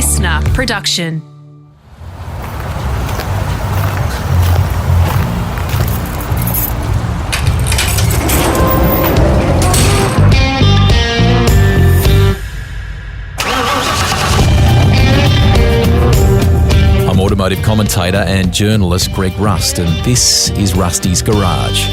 listener production. I'm automotive commentator and journalist Greg Rust, and this is Rusty's Garage.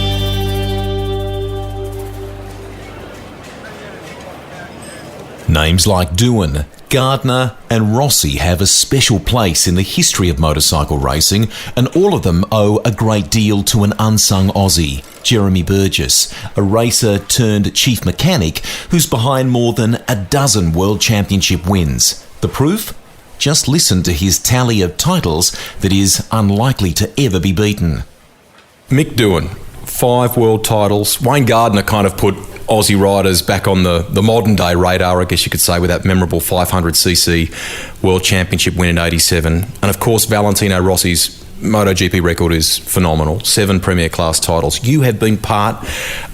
Names like Doohan, Gardner and Rossi have a special place in the history of motorcycle racing, and all of them owe a great deal to an unsung Aussie, Jeremy Burgess, a racer turned chief mechanic who's behind more than a dozen World Championship wins. The proof? Just listen to his tally of titles that is unlikely to ever be beaten. Mick Doohan, 5 world titles. Wayne Gardner kind of put Aussie riders back on the modern day radar, I guess you could say, with that memorable 500cc World Championship win in 87. And of course, Valentino Rossi's MotoGP record is phenomenal. 7 Premier Class titles. You have been part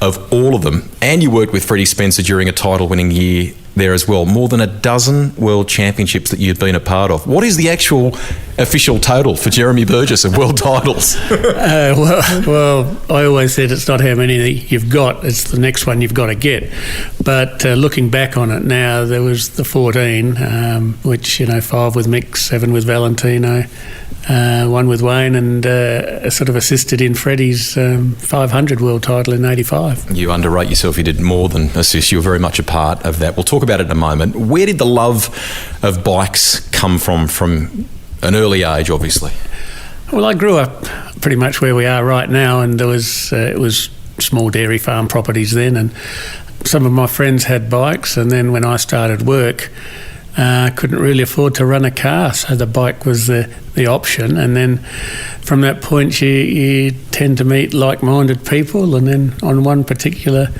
of all of them, and you worked with Freddie Spencer during a title-winning year there as well. More than a dozen World Championships that you've been a part of. What is the actual official total for Jeremy Burgess of world titles? Well, I always said it's not how many you've got, it's the next one you've got to get. But looking back on it now, there was the 14, which, 5 with Mick, 7 with Valentino, 1 with Wayne, and sort of assisted in Freddie's 500 world title in 85. You underrate yourself. You did more than assist. You were very much a part of that. We'll talk about it in a moment. Where did the love of bikes come from an early age, obviously? Well, I grew up pretty much where we are right now, and there was it was small dairy farm properties then, and some of my friends had bikes, and then when I started work, couldn't really afford to run a car, so the bike was the option. And then from that point you tend to meet like-minded people, and then on one particular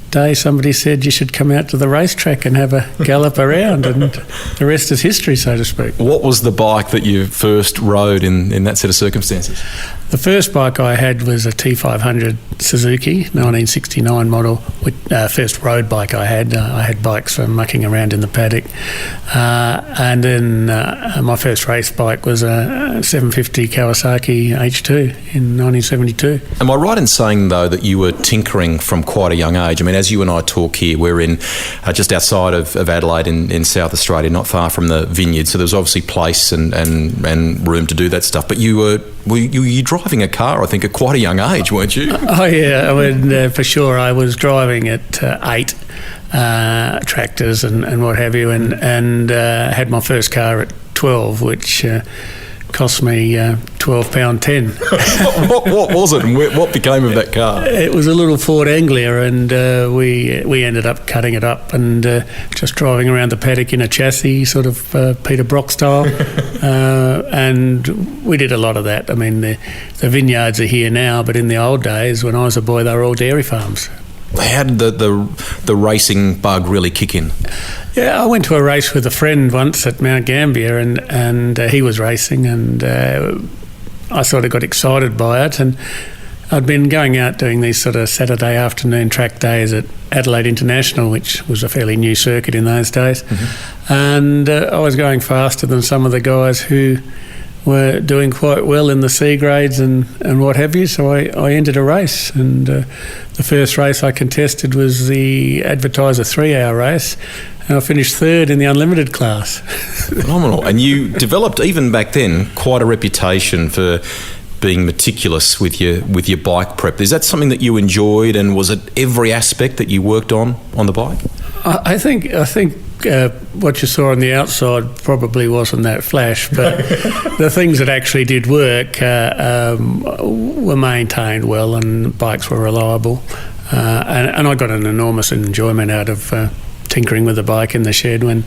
day somebody said you should come out to the racetrack and have a gallop around, and the rest is history, so to speak. What was the bike that you first rode in that set of circumstances? The first bike I had was a T500 Suzuki 1969 model, first road bike I had. I had bikes for mucking around in the paddock, and then my first race bike was a 750 Kawasaki H2 in 1972. Am I right in saying, though, that you were tinkering from quite a young age? I mean, as you and I talk here, we're in just outside of Adelaide in South Australia, not far from the vineyard, so there was obviously place and room to do that stuff. But you were driving a car, I think, at quite a young age, weren't you? Oh, yeah. I mean, for sure. I was driving at 8 tractors and what have you, and had my first car at 12, which cost me £12.10. What was it, and what became of that car? It was a little Ford Anglia, and we ended up cutting it up and just driving around the paddock in a chassis, sort of Peter Brock style, and we did a lot of that. I mean, the vineyards are here now, but in the old days when I was a boy, they were all dairy farms. How did the racing bug really kick in? Yeah, I went to a race with a friend once at Mount Gambier, and he was racing, and I sort of got excited by it. And I'd been going out doing these sort of Saturday afternoon track days at Adelaide International, which was a fairly new circuit in those days. Mm-hmm. And I was going faster than some of the guys who were doing quite well in the C grades and what have you, so I entered a race, and the first race I contested was the advertiser 3-hour race, and I finished 3rd in the unlimited class. Phenomenal. And you developed, even back then, quite a reputation for being meticulous with your bike prep. Is that something that you enjoyed, and was it every aspect that you worked on the bike? I think what you saw on the outside probably wasn't that flash, but the things that actually did work were maintained well, and bikes were reliable, and I got an enormous enjoyment out of tinkering with the bike in the shed when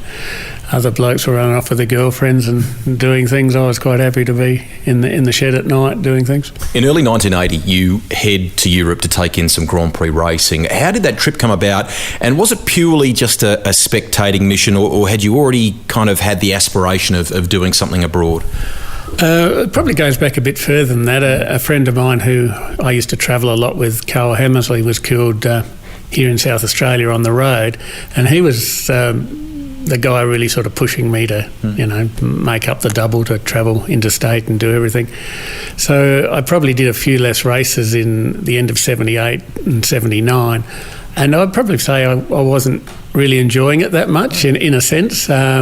other blokes were running off with their girlfriends and doing things. I was quite happy to be in the shed at night doing things. In early 1980, you head to Europe to take in some Grand Prix racing. How did that trip come about? And was it purely just a spectating mission, or had you already kind of had the aspiration of doing something abroad? It probably goes back a bit further than that. A friend of mine who I used to travel a lot with, Carl Hammersley, was killed here in South Australia on the road, and he was the guy really sort of pushing me to, make up the double to travel interstate and do everything. So I probably did a few less races in the end of 78 and 79. And I'd probably say I wasn't really enjoying it that much in a sense. I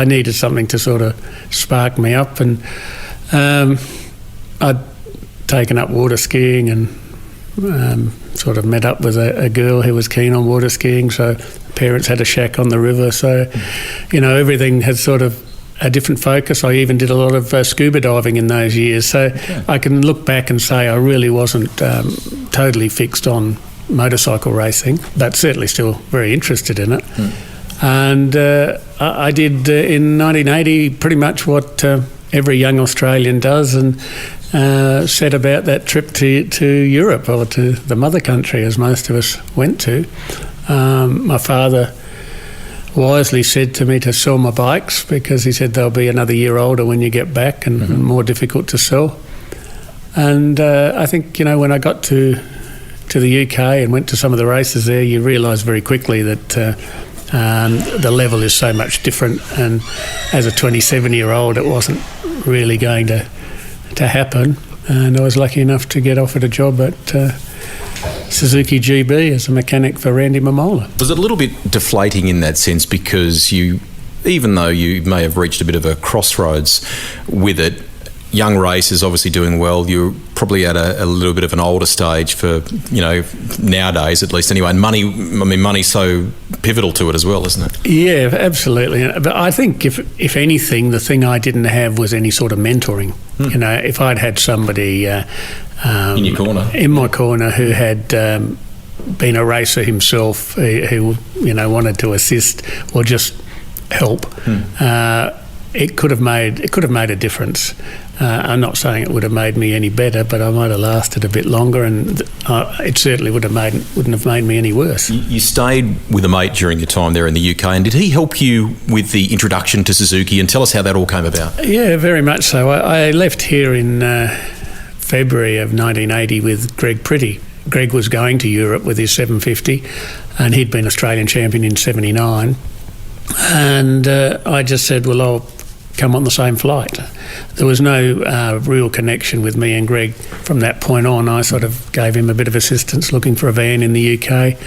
needed something to sort of spark me up. And I'd taken up water skiing and sort of met up with a girl who was keen on water skiing. So parents had a shack on the river. So, everything had sort of a different focus. I even did a lot of scuba diving in those years. So I can look back and say I really wasn't totally fixed on motorcycle racing, but certainly still very interested in it. And I did in 1980 pretty much what every young Australian does, and set about that trip to Europe, or to the mother country, as most of us went to. My father wisely said to me to sell my bikes, because he said they'll be another year older when you get back and more difficult to sell. And I think, when I got to the UK and went to some of the races there, you realise very quickly that the level is so much different, and as a 27-year-old it wasn't really going to happen. And I was lucky enough to get offered a job at Suzuki GB as a mechanic for Randy Mamola. Was it a little bit deflating in that sense, because even though you may have reached a bit of a crossroads with it, young racers obviously doing well, you're probably at a little bit of an older stage for, nowadays at least anyway, and money's so pivotal to it as well, isn't it? Yeah, absolutely. But I think if anything, the thing I didn't have was any sort of mentoring. If I'd had somebody in your corner, in my corner, who had been a racer himself, who wanted to assist or just help, it could have made a difference. I'm not saying it would have made me any better, but I might have lasted a bit longer, and it certainly wouldn't have made me any worse. You stayed with a mate during your time there in the UK, and did he help you with the introduction to Suzuki? And tell us how that all came about. Yeah, very much so. I left here in February of 1980 with Greg Pretty. Greg was going to Europe with his 750, and he'd been Australian champion in 79. And I just said, well, I'll come on the same flight. There was no real connection with me and Greg from that point on. I sort of gave him a bit of assistance looking for a van in the UK.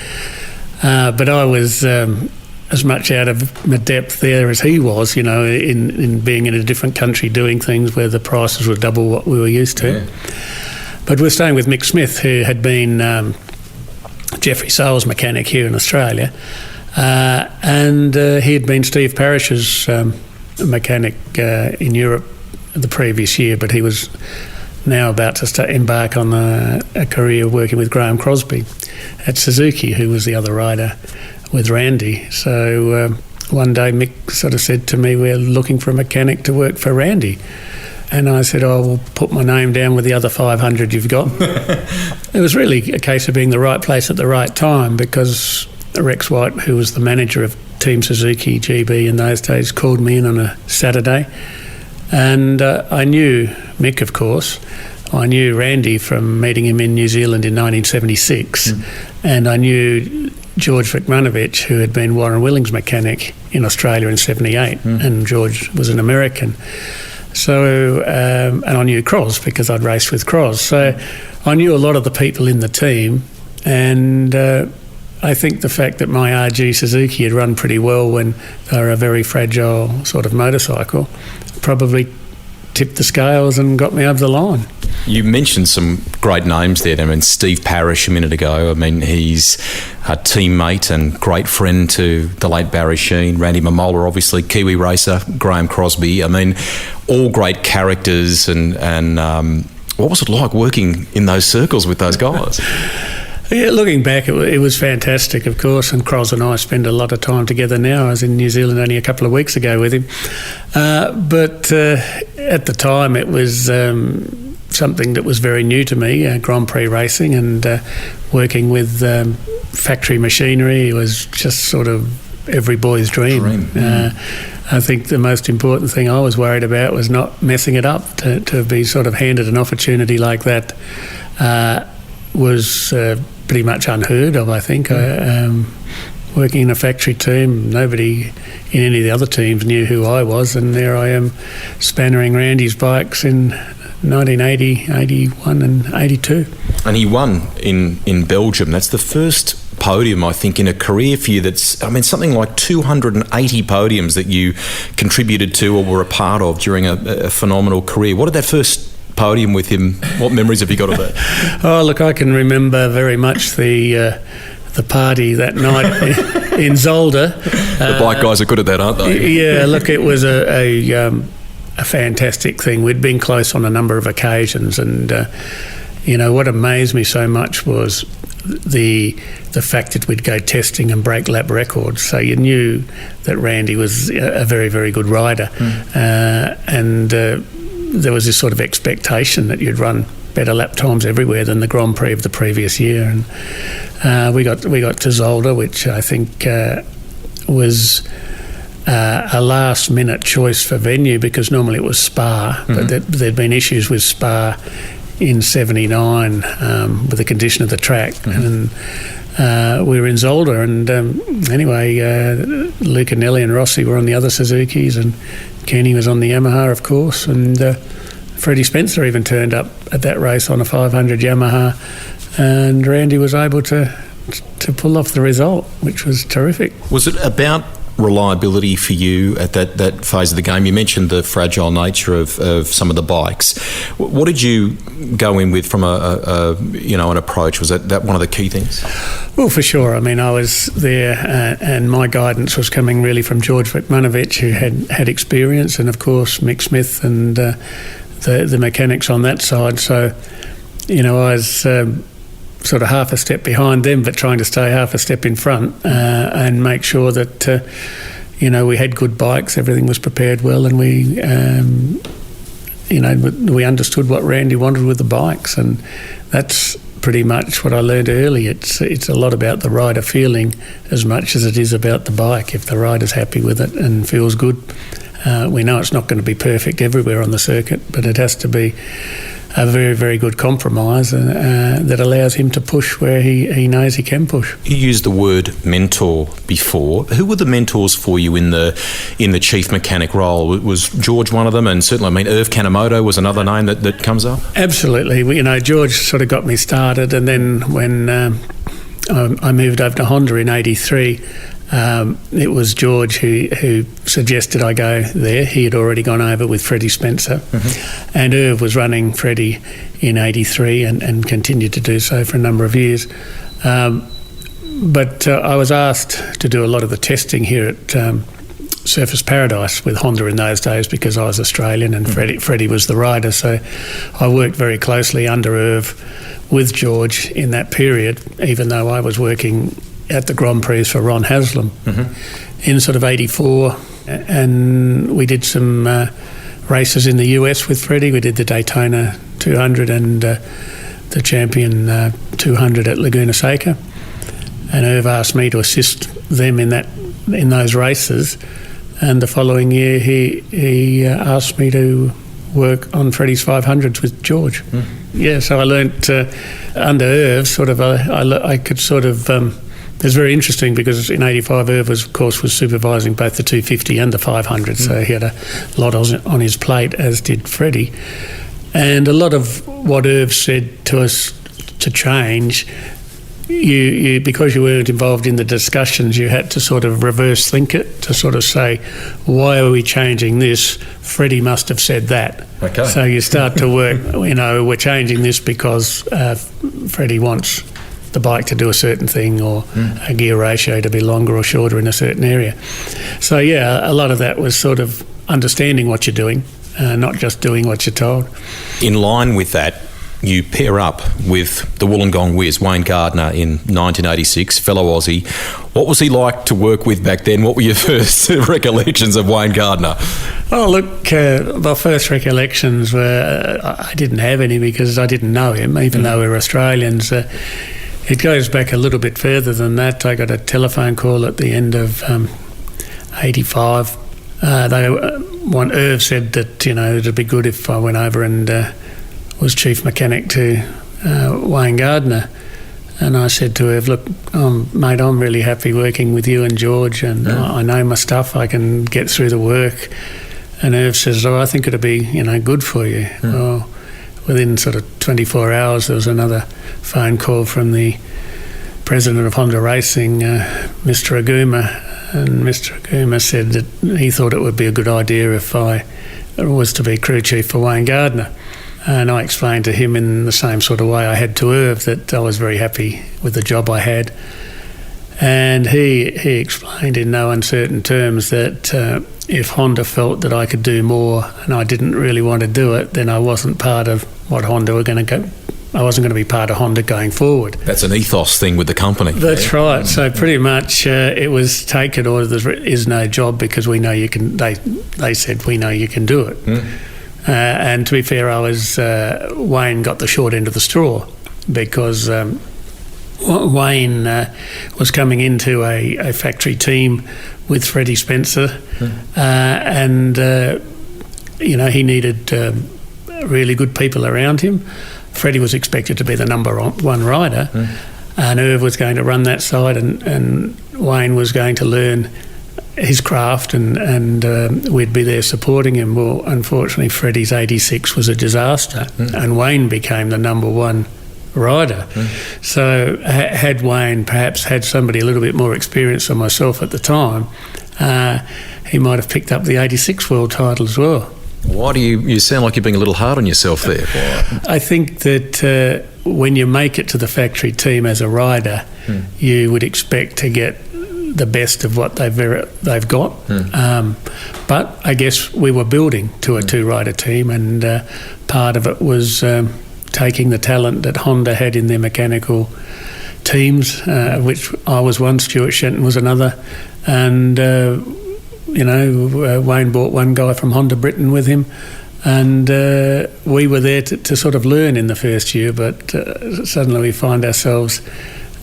But I was as much out of my depth there as he was, in being in a different country doing things where the prices were double what we were used to. Yeah. But we're staying with Mick Smith, who had been Jeffrey Sales mechanic here in Australia. And he had been Steve Parrish's mechanic in Europe the previous year, but he was now about to embark on a career working with Graham Crosby at Suzuki, who was the other rider with Randy. So one day Mick sort of said to me, we're looking for a mechanic to work for Randy. And I said, we'll put my name down with the other 500 you've got. It was really a case of being the right place at the right time, because Rex White, who was the manager of Team Suzuki GB in those days, called me in on a Saturday. And I knew Mick, of course. I knew Randy from meeting him in New Zealand in 1976. And I knew George Vikmanovich, who had been Warren Willing's mechanic in Australia in 78. And George was an American. So, and I knew Cros because I'd raced with Cros. So I knew a lot of the people in the team, and I think the fact that my RG Suzuki had run pretty well when they were a very fragile sort of motorcycle probably tipped the scales and got me over the line. You mentioned some great names there. Steve Parrish a minute ago. He's a teammate and great friend to the late Barry Sheen. Randy Mamola, obviously, Kiwi racer. Graham Crosby. All great characters. And what was it like working in those circles with those guys? Yeah, looking back, it was fantastic, of course, and Cros and I spend a lot of time together now. I was in New Zealand only a couple of weeks ago with him. But at the time, it was something that was very new to me, Grand Prix racing, and working with factory machinery was just sort of every boy's dream. I think the most important thing I was worried about was not messing it up. To be sort of handed an opportunity like that was pretty much unheard of, I think. working in a factory team. Nobody in any of the other teams knew who I was, and there I am spannering Randy's bikes in 1980, 81 and 82. And he won in Belgium. That's the first podium, I think, in a career for you that's, I mean, something like 280 podiums that you contributed to or were a part of during a phenomenal career. What did that first podium with him, what memories have you got of that? Oh, look, I can remember very much the party that night in Zolder. The bike guys are good at that, aren't they? Yeah, look, it was a fantastic thing. We'd been close on a number of occasions, and what amazed me so much was the fact that we'd go testing and break lap records. So you knew that Randy was a very, very good rider, and there was this sort of expectation that you'd run better lap times everywhere than the Grand Prix of the previous year. And we got to Zolder, which I think was a last-minute choice for venue, because normally it was Spa, but there'd been issues with Spa in 79 with the condition of the track, and we were in Zolder, and anyway, Luca Nelli and Rossi were on the other Suzukis, and Kenny was on the Yamaha, of course, and Freddie Spencer even turned up at that race on a 500 Yamaha, and Randy was able to pull off the result, which was terrific. Was it about reliability for you at that phase of the game? You mentioned the fragile nature of some of the bikes. What did you go in with from an approach? Was that one of the key things? Well, for sure. I mean, I was there, and my guidance was coming really from George Vikmanovich, who had experience, and of course Mick Smith and the mechanics on that side. So, I was sort of half a step behind them, but trying to stay half a step in front and make sure that we had good bikes, everything was prepared well, and we understood what Randy wanted with the bikes, and that's pretty much what I learned early. It's a lot about the rider feeling as much as it is about the bike. If the rider's happy with it and feels good, we know it's not going to be perfect everywhere on the circuit, but it has to be a very, very good compromise that allows him to push where he knows he can push. You used the word mentor before. Who were the mentors for you in the chief mechanic role? Was George one of them? And certainly, Irv Kanemoto was another name that comes up? Absolutely. George sort of got me started, and then when I moved over to Honda in 83, it was George who suggested I go there. He had already gone over with Freddie Spencer, and Irv was running Freddie in 83 and continued to do so for a number of years. But I was asked to do a lot of the testing here at Surface Paradise with Honda in those days, because I was Australian and Freddie was the rider. So I worked very closely under Irv with George in that period, even though I was working at the Grand Prix for Ron Haslam in sort of 84, and we did some races in the US with Freddie. We did the Daytona 200 and the Champion 200 at Laguna Seca, and Irv asked me to assist them in those races, and the following year he asked me to work on Freddie's 500s with George. Yeah, so I learnt under Irv sort of I could sort of it was very interesting, because in 85 Irv was supervising both the 250 and the 500, so he had a lot on his plate, as did Freddie. And a lot of what Irv said to us to change, you because you weren't involved in the discussions, you had to sort of reverse think it, to sort of say, why are we changing this? Freddie must have said that. Okay. So you start to work, we're changing this because Freddie wants the bike to do a certain thing, or a gear ratio to be longer or shorter in a certain area. So yeah, a lot of that was sort of understanding what you're doing, not just doing what you're told. In line with that, you pair up with the Wollongong Whiz, Wayne Gardner, in 1986, fellow Aussie. What was he like to work with back then? What were your first recollections of Wayne Gardner? Oh, look, my first recollections were, I didn't have any because I didn't know him, even though we were Australians. It goes back a little bit further than that. I got a telephone call at the end of 85. Irv said that, it'd be good if I went over and was chief mechanic to Wayne Gardner. And I said to Irv, look, mate, I'm really happy working with you and George, and I know my stuff, I can get through the work. And Irv says, I think it'll be, good for you. Well, within sort of 24 hours, there was another phone call from the president of Honda Racing, Mr. Aguma, and Mr. Aguma said that he thought it would be a good idea if I was to be crew chief for Wayne Gardner. And I explained to him in the same sort of way I had to Irv that I was very happy with the job I had. And he explained in no uncertain terms that if Honda felt that I could do more and I didn't really want to do it, then I wasn't part of what Honda were going to go. I wasn't going to be part of Honda going forward. That's an ethos thing with the company. That's right. So pretty much it was take it or there is no job because we know you can. They said we know you can do it. And to be fair, Wayne got the short end of the straw because Wayne was coming into a factory team with Freddie Spencer, and he needed really good people around him. Freddie was expected to be the number one rider, and Irv was going to run that side, and Wayne was going to learn his craft, and we'd be there supporting him. Well, unfortunately, Freddie's 86 was a disaster, and Wayne became the number one rider. So had Wayne perhaps had somebody a little bit more experienced than myself at the time, he might have picked up the 86 world title as well. Why do you sound like you're being a little hard on yourself there? I think that when you make it to the factory team as a rider, you would expect to get the best of what they've got. But I guess we were building to a two-rider team, and part of it was taking the talent that Honda had in their mechanical teams, which I was one, Stuart Shenton was another, and Wayne brought one guy from Honda Britain with him, and we were there to sort of learn in the first year, but suddenly we find ourselves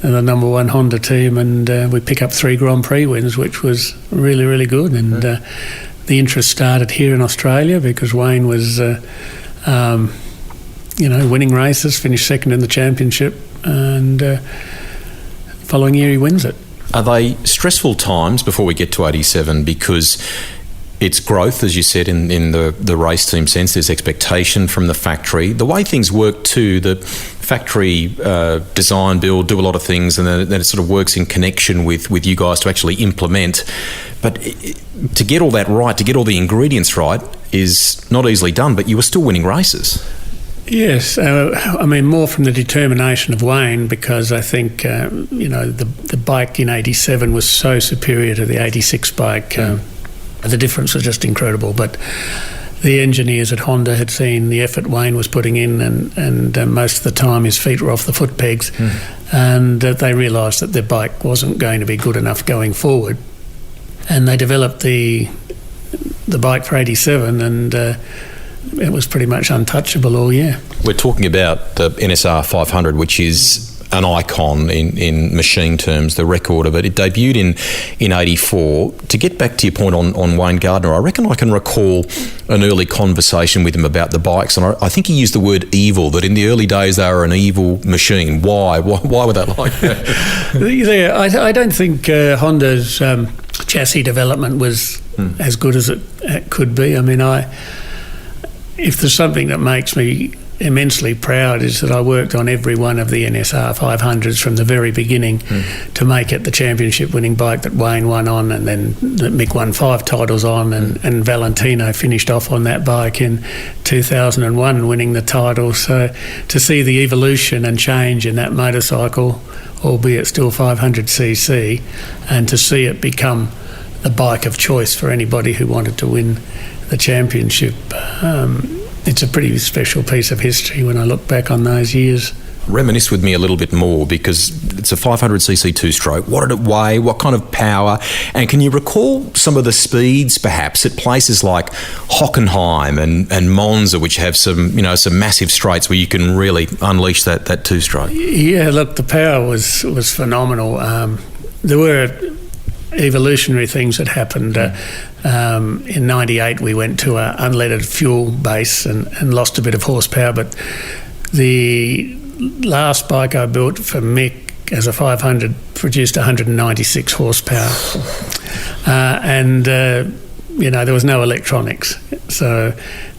in the number one Honda team, and we pick up 3 Grand Prix wins, which was really, really good. And the interest started here in Australia because Wayne was, winning races, finished second in the championship, and following year he wins it. Are they stressful times before we get to 87? Because it's growth, as you said, in the race team sense. There's expectation from the factory. The way things work too, the factory design, build, do a lot of things, and then it sort of works in connection with you guys to actually implement. But to get all that right, to get all the ingredients right, is not easily done, but you were still winning races. Yes, more from the determination of Wayne, because I think, the bike in 87 was so superior to the 86 bike. The difference was just incredible. But the engineers at Honda had seen the effort Wayne was putting in, and most of the time his feet were off the foot pegs, and they realised that their bike wasn't going to be good enough going forward. And they developed the bike for 87, and it was pretty much untouchable all year. We're talking about the NSR 500, which is an icon in machine terms, the record of it. It debuted in 84. To get back to your point on Wayne Gardner, I reckon I can recall an early conversation with him about the bikes, and I think he used the word evil, that in the early days they were an evil machine. Why were they like that? Yeah, I don't think Honda's chassis development was as good as it could be. If there's something that makes me immensely proud is that I worked on every one of the NSR 500s from the very beginning to make it the championship winning bike that Wayne won on, and then that Mick won 5 titles on, and Valentino finished off on that bike in 2001 winning the title. So to see the evolution and change in that motorcycle, albeit still 500cc, and to see it become the bike of choice for anybody who wanted to win the championship, it's a pretty special piece of history when I look back on those years. Reminisce with me a little bit more, because it's a 500cc two-stroke. What did it weigh? What kind of power? And can you recall some of the speeds, perhaps, at places like Hockenheim and Monza, which have some massive straights where you can really unleash that two-stroke? Yeah, look, the power was phenomenal. There were evolutionary things that happened. In 98 we went to an unleaded fuel base and lost a bit of horsepower, but the last bike I built for Mick as a 500 produced 196 horsepower. There was no electronics. So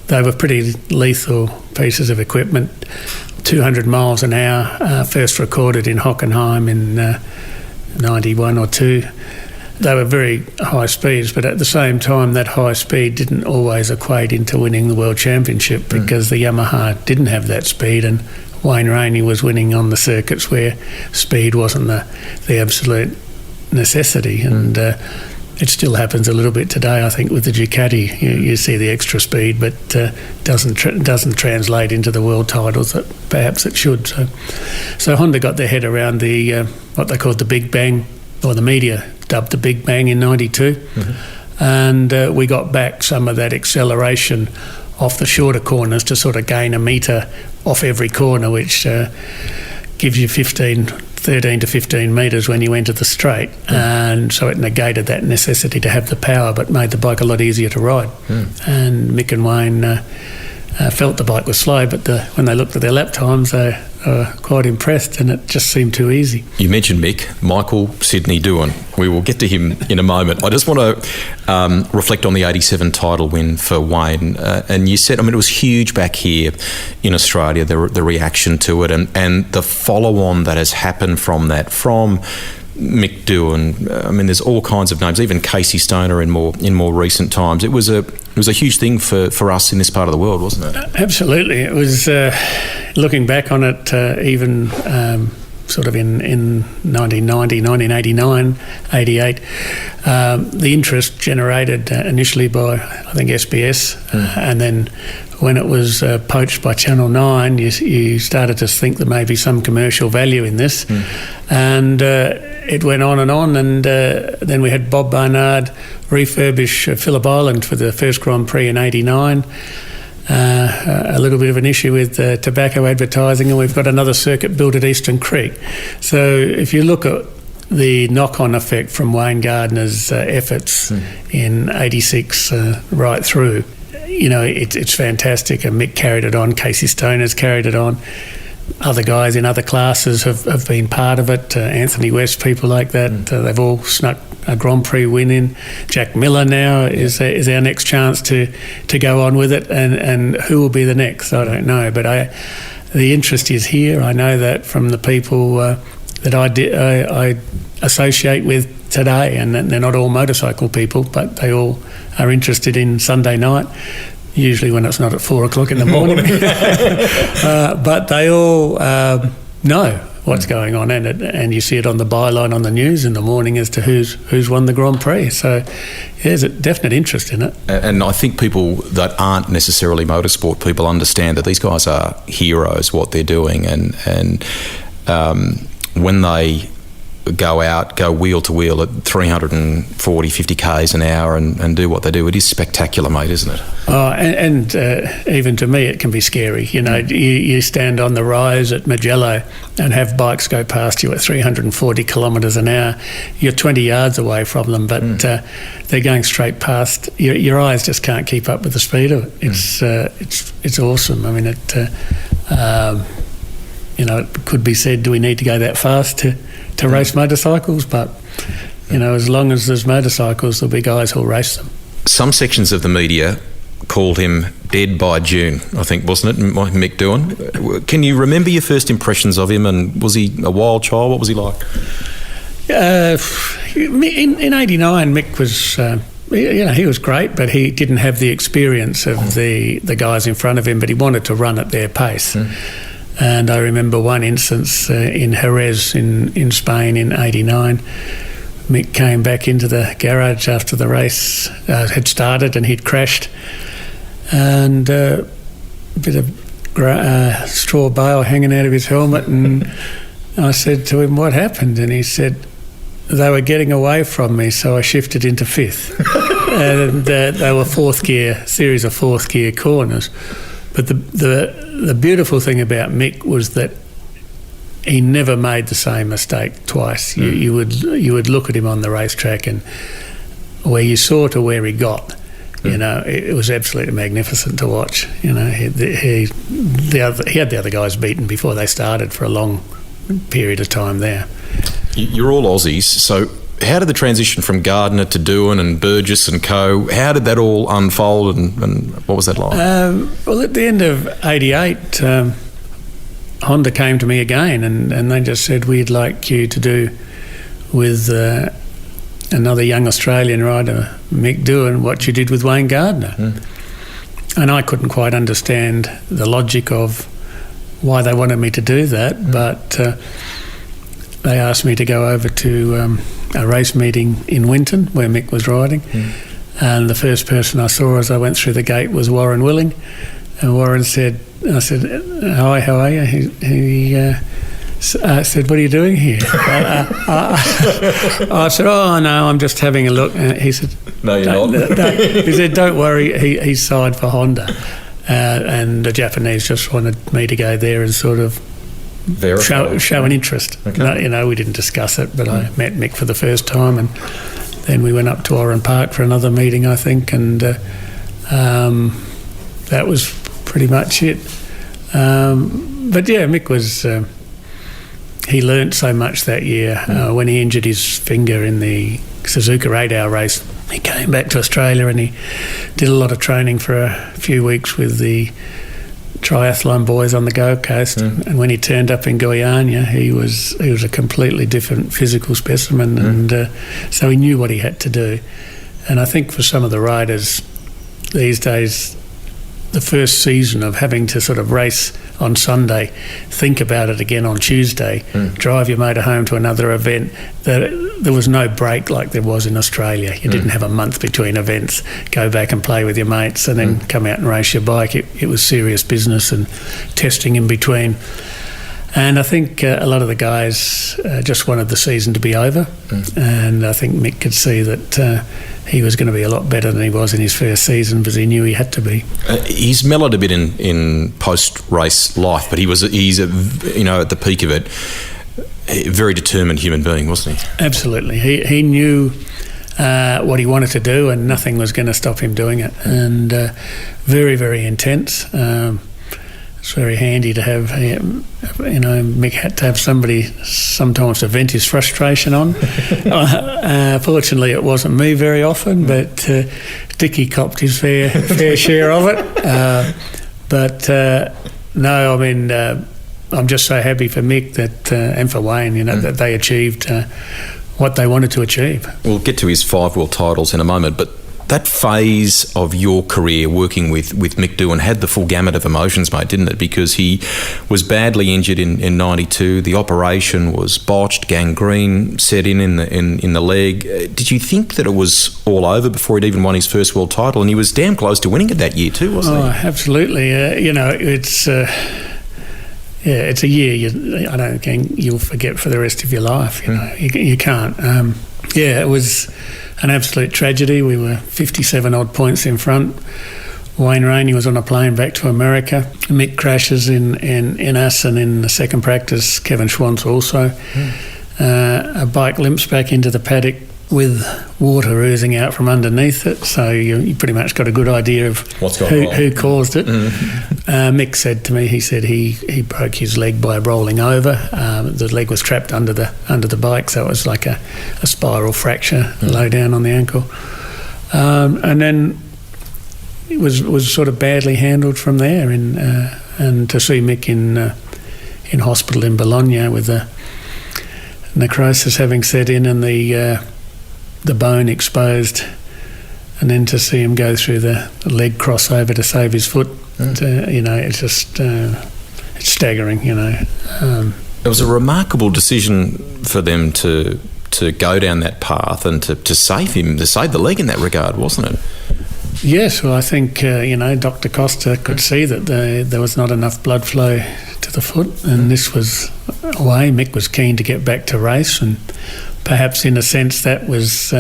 they were pretty lethal pieces of equipment. 200 miles an hour, first recorded in Hockenheim in 91 or 2. They were very high speeds, but at the same time, that high speed didn't always equate into winning the World Championship because the Yamaha didn't have that speed, and Wayne Rainey was winning on the circuits where speed wasn't the absolute necessity. And it still happens a little bit today, I think, with the Ducati. You see the extra speed, but doesn't translate into the world titles that perhaps it should. So Honda got their head around the what they called the Big Bang, or the media dubbed the Big Bang in 92. And we got back some of that acceleration off the shorter corners to sort of gain a metre off every corner, which gives you 13 to 15 metres when you enter the straight. And so it negated that necessity to have the power, but made the bike a lot easier to ride. And Mick and Wayne felt the bike was slow, but when they looked at their lap times, they were quite impressed, and it just seemed too easy. You mentioned Mick, Michael Sidney Doohan. We will get to him in a moment. I just want to reflect on the 87 title win for Wayne. And you said, it was huge back here in Australia, the reaction to it, and the follow-on that has happened from that, from Mick Doohan. There's all kinds of names, even Casey Stoner in more recent times. It was a huge thing for us in this part of the world, wasn't it? Absolutely. It was, looking back on it, even sort of in 1990, 1989, 88, the interest generated initially by, I think, SBS, and then when it was poached by Channel 9, you started to think there may be some commercial value in this. And it went on, and then we had Bob Barnard refurbish Phillip Island for the first Grand Prix in 89. A little bit of an issue with tobacco advertising, and we've got another circuit built at Eastern Creek. So if you look at the knock-on effect from Wayne Gardner's efforts in 86 right through, it's fantastic. And Mick carried it on, Casey Stoner's carried it on. Other guys in other classes have been part of it. Anthony West, people like that, they've all snuck a Grand Prix win in. Jack Miller now is our next chance to go on with it, and who will be the next, I don't know. But the interest is here. I know that from the people that I associate with today, and they're not all motorcycle people, but they all are interested in Sunday night. Usually when it's not at 4 o'clock in the morning. But they all know what's going on, and you see it on the byline on the news in the morning as to who's won the Grand Prix. So there's a definite interest in it. And I think people that aren't necessarily motorsport people understand that these guys are heroes, what they're doing, and when they go wheel to wheel at 340, 50 k's an hour and do what they do, it is spectacular, mate, isn't it? Oh, and even to me it can be scary. You stand on the rise at Mugello and have bikes go past you at 340 kilometres an hour. You're 20 yards away from them, but they're going straight past. Your eyes just can't keep up with the speed of it. It's awesome. It could be said, do we need to go that fast to race motorcycles? But as long as there's motorcycles, there'll be guys who'll race them. Some sections of the media called him dead by June, I think, wasn't it, Mick Doohan? Can you remember your first impressions of him, and was he a wild child? What was he like? In 89, Mick was he was great, but he didn't have the experience of the guys in front of him, but he wanted to run at their pace. And I remember one instance in Jerez in Spain in 89. Mick came back into the garage after the race had started, and he'd crashed, and a bit of straw bale hanging out of his helmet. And I said to him, "What happened?" And he said, "They were getting away from me, so I shifted into fifth." And they were series of fourth gear corners. But the beautiful thing about Mick was that he never made the same mistake twice. You would look at him on the racetrack, and where you saw to where he got, it was absolutely magnificent to watch. He had the other guys beaten before they started for a long period of time there. You're all Aussies, so how did the transition from Gardner to Doohan and Burgess and co, how did that all unfold and what was that like? Well, at the end of 88, Honda came to me again and they just said, we'd like you to do with another young Australian rider, Mick Doohan, what you did with Wayne Gardner. And I couldn't quite understand the logic of why they wanted me to do that, but they asked me to go over to a race meeting in Winton where Mick was riding, and the first person I saw as I went through the gate was Warren Willing, and Warren said, I said, hi, how are you? He said, what are you doing here? I said, oh no, I'm just having a look. He said, no, you're not. He said, don't worry, he signed for Honda. And the Japanese just wanted me to go there and sort of show an interest. Okay. No, we didn't discuss it, but I met Mick for the first time, and then we went up to Oran Park for another meeting, I think, and that was pretty much it. But yeah, Mick was... he learnt so much that year. When he injured his finger in the Suzuka 8-hour race, he came back to Australia and he did a lot of training for a few weeks with the triathlon boys on the Gold Coast. And when he turned up in Guyana, he was a completely different physical specimen, and so he knew what he had to do. And I think for some of the riders these days, the first season of having to sort of race on Sunday, think about it again on Tuesday, drive your motor home to another event, there was no break like there was in Australia. You didn't have a month between events, go back and play with your mates and then come out and race your bike. It was serious business and testing in between. And I think a lot of the guys just wanted the season to be over, and I think Mick could see that he was going to be a lot better than he was in his first season, because he knew he had to be. He's mellowed a bit in post-race life, but he's at the peak of it, a very determined human being, wasn't he? Absolutely. He knew what he wanted to do, and nothing was going to stop him doing it. And very, very intense. It's very handy to have, Mick had to have somebody sometimes to vent his frustration on. Fortunately, it wasn't me very often, but Dickie copped his fair share of it. No, I mean, I'm just so happy for Mick that and for Wayne, that they achieved what they wanted to achieve. We'll get to his 5 world titles in a moment, but that phase of your career working with Mick Doohan had the full gamut of emotions, mate, didn't it? Because he was badly injured in 92. The operation was botched, gangrene set in the leg. Did you think that it was all over before he'd even won his first world title? And he was damn close to winning it that year too, wasn't he? Oh, absolutely. It's a year I don't think you'll forget for the rest of your life. You can't. It was an absolute tragedy. We were 57 odd points in front. Wayne Rainey was on a plane back to America. Mick crashes in us, and in the second practice Kevin Schwantz also. A bike limps back into the paddock with water oozing out from underneath it, so you pretty much got a good idea of who caused it. Mick said to me, he broke his leg by rolling over. The leg was trapped under the bike, so it was like a spiral fracture low down on the ankle. And then it was sort of badly handled from there. And to see Mick in hospital in Bologna with the necrosis having set in and the bone exposed, and then to see him go through the leg crossover to save his foot, it's just it's staggering. It was a remarkable decision for them to go down that path and to save him, to save the leg in that regard, wasn't it? Yes, well, I think Dr. Costa could see that there was not enough blood flow to the foot, and this was a way. Mick was keen to get back to race, and perhaps in a sense that was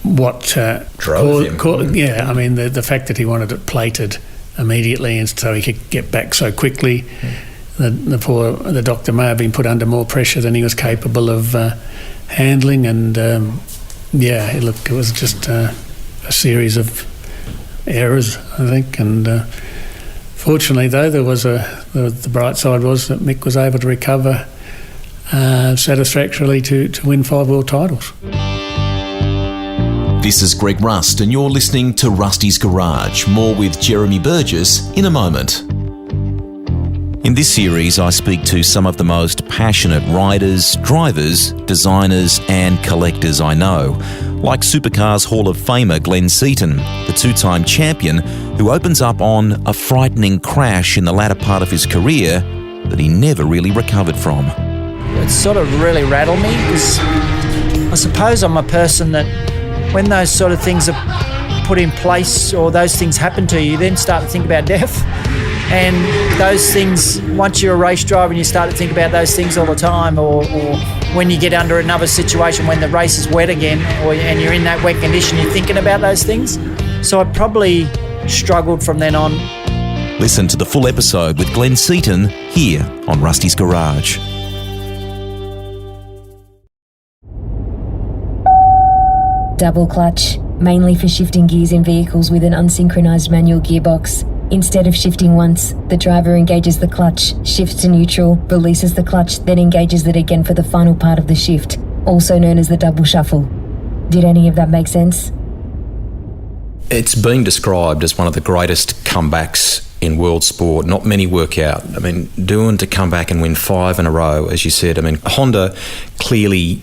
what drove him. I mean, the fact that he wanted it plated immediately, and so he could get back so quickly. The doctor may have been put under more pressure than he was capable of handling, and it was just a series of errors, I think. And fortunately, though, the bright side was that Mick was able to recover satisfactorily to win 5 world titles. This is Greg Rust, and you're listening to Rusty's Garage. More with Jeremy Burgess in a moment. In this series, I speak to some of the most passionate riders, drivers, designers and collectors I know, like Supercars Hall of Famer Glenn Seaton, the 2-time champion who opens up on a frightening crash in the latter part of his career that he never really recovered from. It sort of really rattled me because I suppose I'm a person that when those sort of things are put in place or those things happen to you, you then start to think about death. And those things, once you're a race driver and you start to think about those things all the time, or when you get under another situation when the race is wet again and you're in that wet condition, you're thinking about those things. So I probably struggled from then on. Listen to the full episode with Glenn Seaton here on Rusty's Garage. Double clutch, mainly for shifting gears in vehicles with an unsynchronized manual gearbox. Instead of shifting once, the driver engages the clutch, shifts to neutral, releases the clutch, then engages it again for the final part of the shift, also known as the double shuffle. Did any of that make sense? It's been described as one of the greatest comebacks in world sport. Not many work out. I mean, Doohan to come back and win 5 in a row, as you said. I mean, Honda clearly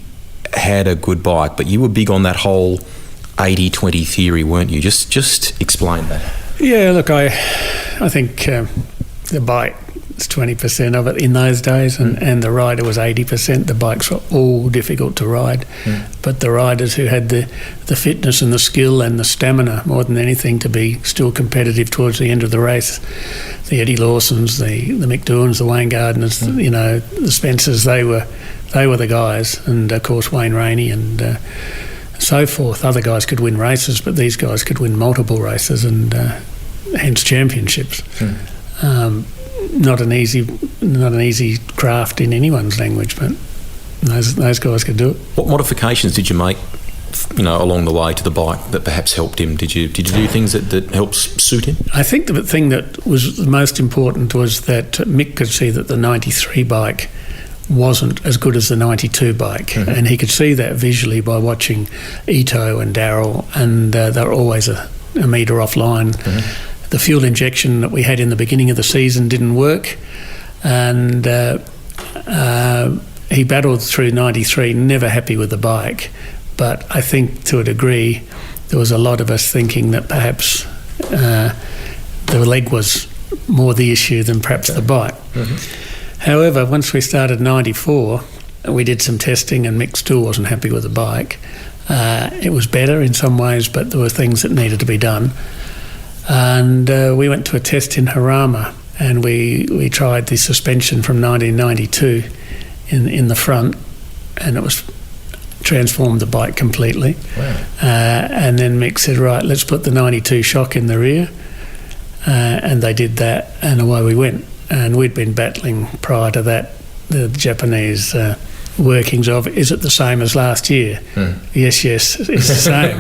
had a good bike, but you were big on that whole 80-20 theory, weren't you? Just explain that. Yeah, look, I think the bike was 20% of it in those days, and the rider was 80%. The bikes were all difficult to ride, but the riders who had the fitness and the skill and the stamina more than anything to be still competitive towards the end of the race, the Eddie Lawsons, the Mick Doohans, the Wayne Gardners, the Spencers, they were the guys, and of course Wayne Rainey and so forth. Other guys could win races, but these guys could win multiple races and hence championships. Not an easy craft in anyone's language, but those guys could do it. What modifications did you make, along the way to the bike that perhaps helped him? Did you do things that helped suit him? I think the thing that was the most important was that Mick could see that the 93 bike wasn't as good as the 92 bike, and he could see that visually by watching Ito and Darryl, and they were always a metre offline. The fuel injection that we had in the beginning of the season didn't work, and he battled through 93, never happy with the bike. But I think to a degree there was a lot of us thinking that perhaps the leg was more the issue than perhaps the bike. However, once we started 94, we did some testing and Mick still wasn't happy with the bike. It was better in some ways, but there were things that needed to be done. And we went to a test in Harama, and we tried the suspension from 1992 in the front, and it was transformed the bike completely. Wow. And then Mick said, right, let's put the 92 shock in the rear. And they did that, and away we went. And we'd been battling prior to that the Japanese workings of, is it the same as last year? Yes, it's the same.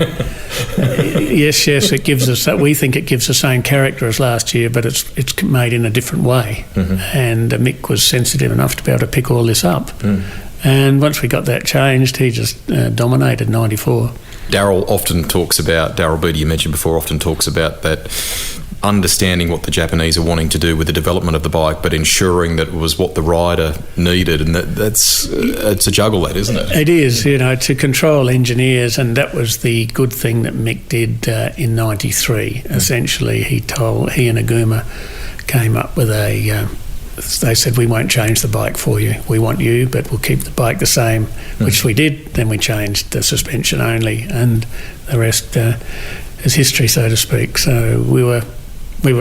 yes, it gives us that. We think it gives the same character as last year, but it's made in a different way. And Mick was sensitive enough to be able to pick all this up. And once we got that changed, he just dominated 94. Darryl Beattie, you mentioned before, often talks about that understanding what the Japanese are wanting to do with the development of the bike, but ensuring that it was what the rider needed, and it's a juggle, that, isn't it? It is, to control engineers, and that was the good thing that Mick did in 93. Essentially, he and Aguma came up with they said, we won't change the bike for you. We want you, but we'll keep the bike the same, which we did. Then we changed the suspension only, and the rest is history, so to speak. So we were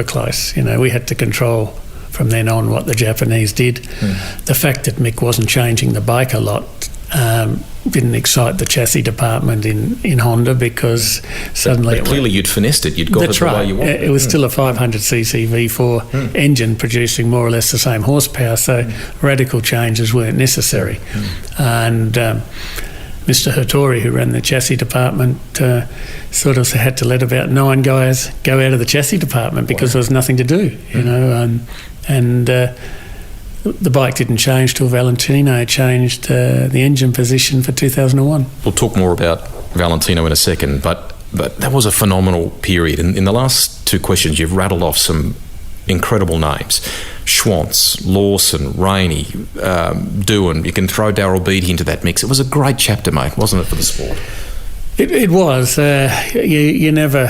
close. We had to control from then on what the Japanese did. The fact that Mick wasn't changing the bike a lot didn't excite the chassis department in Honda, because suddenly... But clearly you'd finessed it. You'd got it the way you wanted. It was still a 500cc V4 engine producing more or less the same horsepower, so radical changes weren't necessary. And Mr. Hattori, who ran the chassis department, sort of had to let about 9 guys go out of the chassis department because there was nothing to do, and the bike didn't change till Valentino changed the engine position for 2001. We'll talk more about Valentino in a second, but that was a phenomenal period. In the last two questions, you've rattled off some incredible names. Schwantz, Lawson, Rainey, Doohan. You can throw Darrell Beattie into that mix. It was a great chapter, mate, wasn't it, for the sport? It was. You never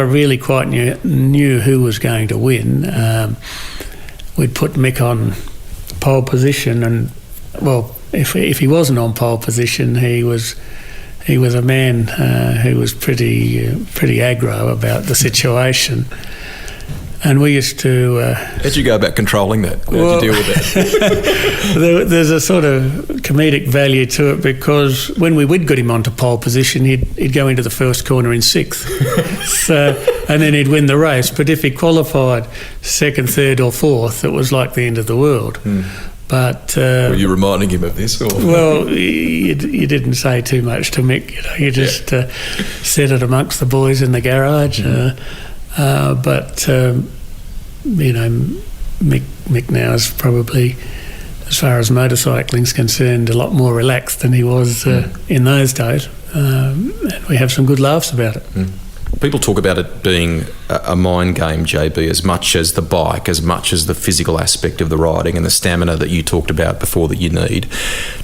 really quite knew who was going to win. We'd put Mick on pole position, and well, if he wasn't on pole position, he was a man who was pretty aggro about the situation. And we used to... How'd you go about controlling that? How'd you deal with that? There's a sort of comedic value to it, because when we would get him onto pole position, he'd go into the first corner in sixth. And then he'd win the race. But if he qualified second, third or fourth, it was like the end of the world. But were you reminding him of this? Or? Well, you didn't say too much to Mick. You just said it amongst the boys in the garage. But Mick now is probably, as far as motorcycling's concerned, a lot more relaxed than he was in those days. And we have some good laughs about it. People talk about it being a mind game, JB, as much as the bike, as much as the physical aspect of the riding and the stamina that you talked about before that you need.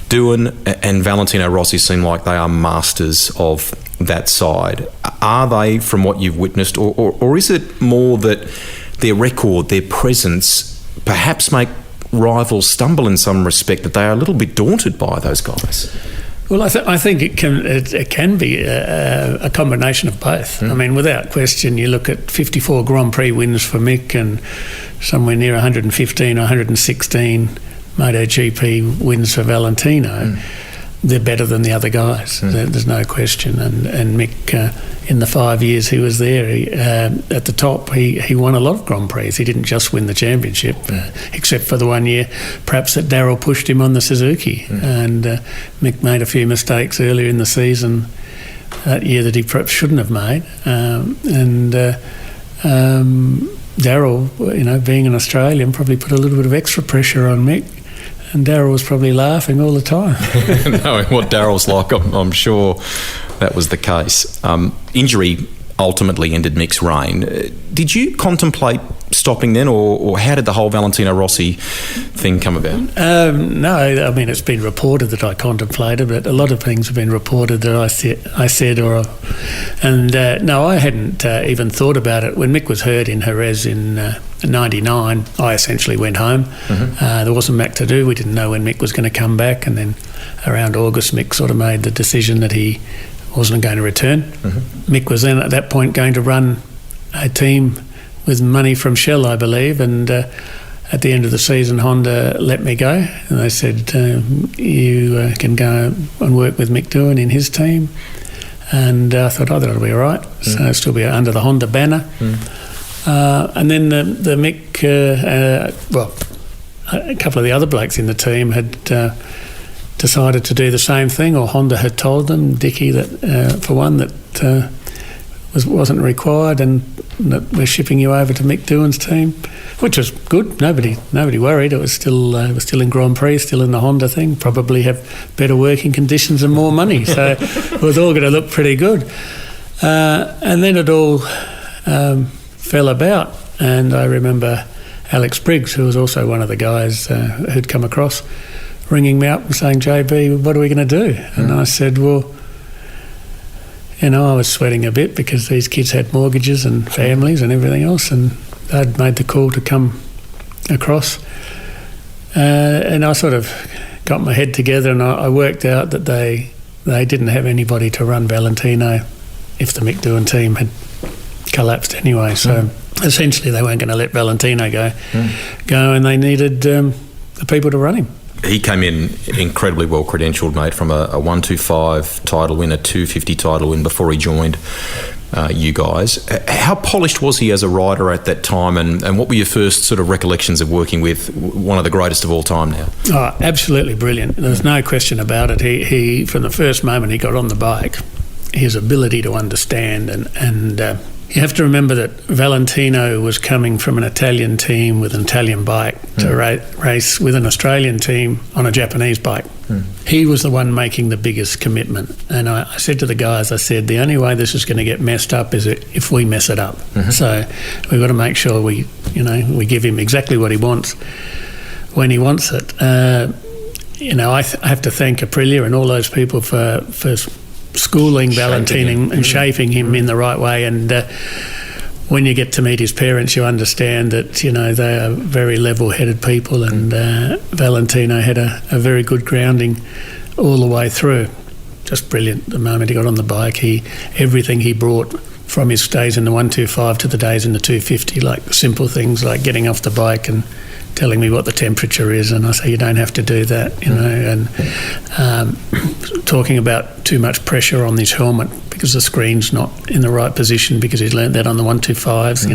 Doohan and Valentino Rossi seem like they are masters of that side. Are they, from what you've witnessed, or is it more that their record, their presence, perhaps make rivals stumble in some respect, that they are a little bit daunted by those guys? Well, I think it can be a combination of both. I mean, without question, you look at 54 Grand Prix wins for Mick and somewhere near 115 or 116 MotoGP wins for Valentino. They're better than the other guys. There's no question. And Mick, in the 5 years he was there, at the top, he won a lot of Grand Prix. He didn't just win the championship, except for the 1 year, perhaps, that Darrell pushed him on the Suzuki. And Mick made a few mistakes earlier in the season that year that he perhaps shouldn't have made. Darrell, being an Australian, probably put a little bit of extra pressure on Mick. And Darrell was probably laughing all the time. Knowing what Darrell's like, I'm sure that was the case. Injury ultimately ended Mick's reign. Did you contemplate stopping then, or how did the whole Valentino Rossi thing come about? No, I mean, it's been reported that I contemplated, but a lot of things have been reported that I said. No, I hadn't even thought about it. When Mick was hurt in Jerez in 99, I essentially went home. There wasn't much to do. We didn't know when Mick was going to come back, and then around August, Mick sort of made the decision that he wasn't going to return. Mick was then at that point going to run a team with money from Shell, I believe, and at the end of the season, Honda let me go, and they said, you can go and work with Mick Doohan in his team. And I thought, that'll be all right. So I'll still be under the Honda banner. And then the Mick, a couple of the other blokes in the team had decided to do the same thing, or Honda had told them, Dickie, that for one, that wasn't required, and that we're shipping you over to Mick Doohan's team, which was good. Nobody worried. It was still in Grand Prix, still in the Honda thing. Probably have better working conditions and more money, so it was all going to look pretty good. And then it all fell about, and I remember Alex Briggs, who was also one of the guys who'd come across, ringing me up and saying, JB, what are we going to do? And I said, well, I was sweating a bit because these kids had mortgages and families and everything else, and they'd made the call to come across. And I sort of got my head together, and I worked out that they didn't have anybody to run Valentino if the Mick Doohan team had collapsed anyway. So essentially they weren't going to let Valentino go, and they needed the people to run him. He came in incredibly well credentialed, mate, from a 125 title win, a 250 title win before he joined you guys. How polished was he as a rider at that time, and what were your first sort of recollections of working with one of the greatest of all time now? Oh, absolutely brilliant. There's no question about it. He from the first moment he got on the bike, his ability to understand and You have to remember that Valentino was coming from an Italian team with an Italian bike to race with an Australian team on a Japanese bike. He was the one making the biggest commitment. And I said to the guys, I said, the only way this is going to get messed up is if we mess it up. So we've got to make sure we give him exactly what he wants when he wants it. I have to thank Aprilia and all those people for schooling Valentino and shaping him in the right way. And when you get to meet his parents, you understand that they are very level-headed people, and Valentino had a very good grounding all the way through. Just brilliant. The moment he got on the bike, everything he brought from his days in the 125 to the days in the 250, like simple things like getting off the bike and telling me what the temperature is, and I say you don't have to do that, and talking about too much pressure on his helmet because the screen's not in the right position, because he's learnt that on the 125s,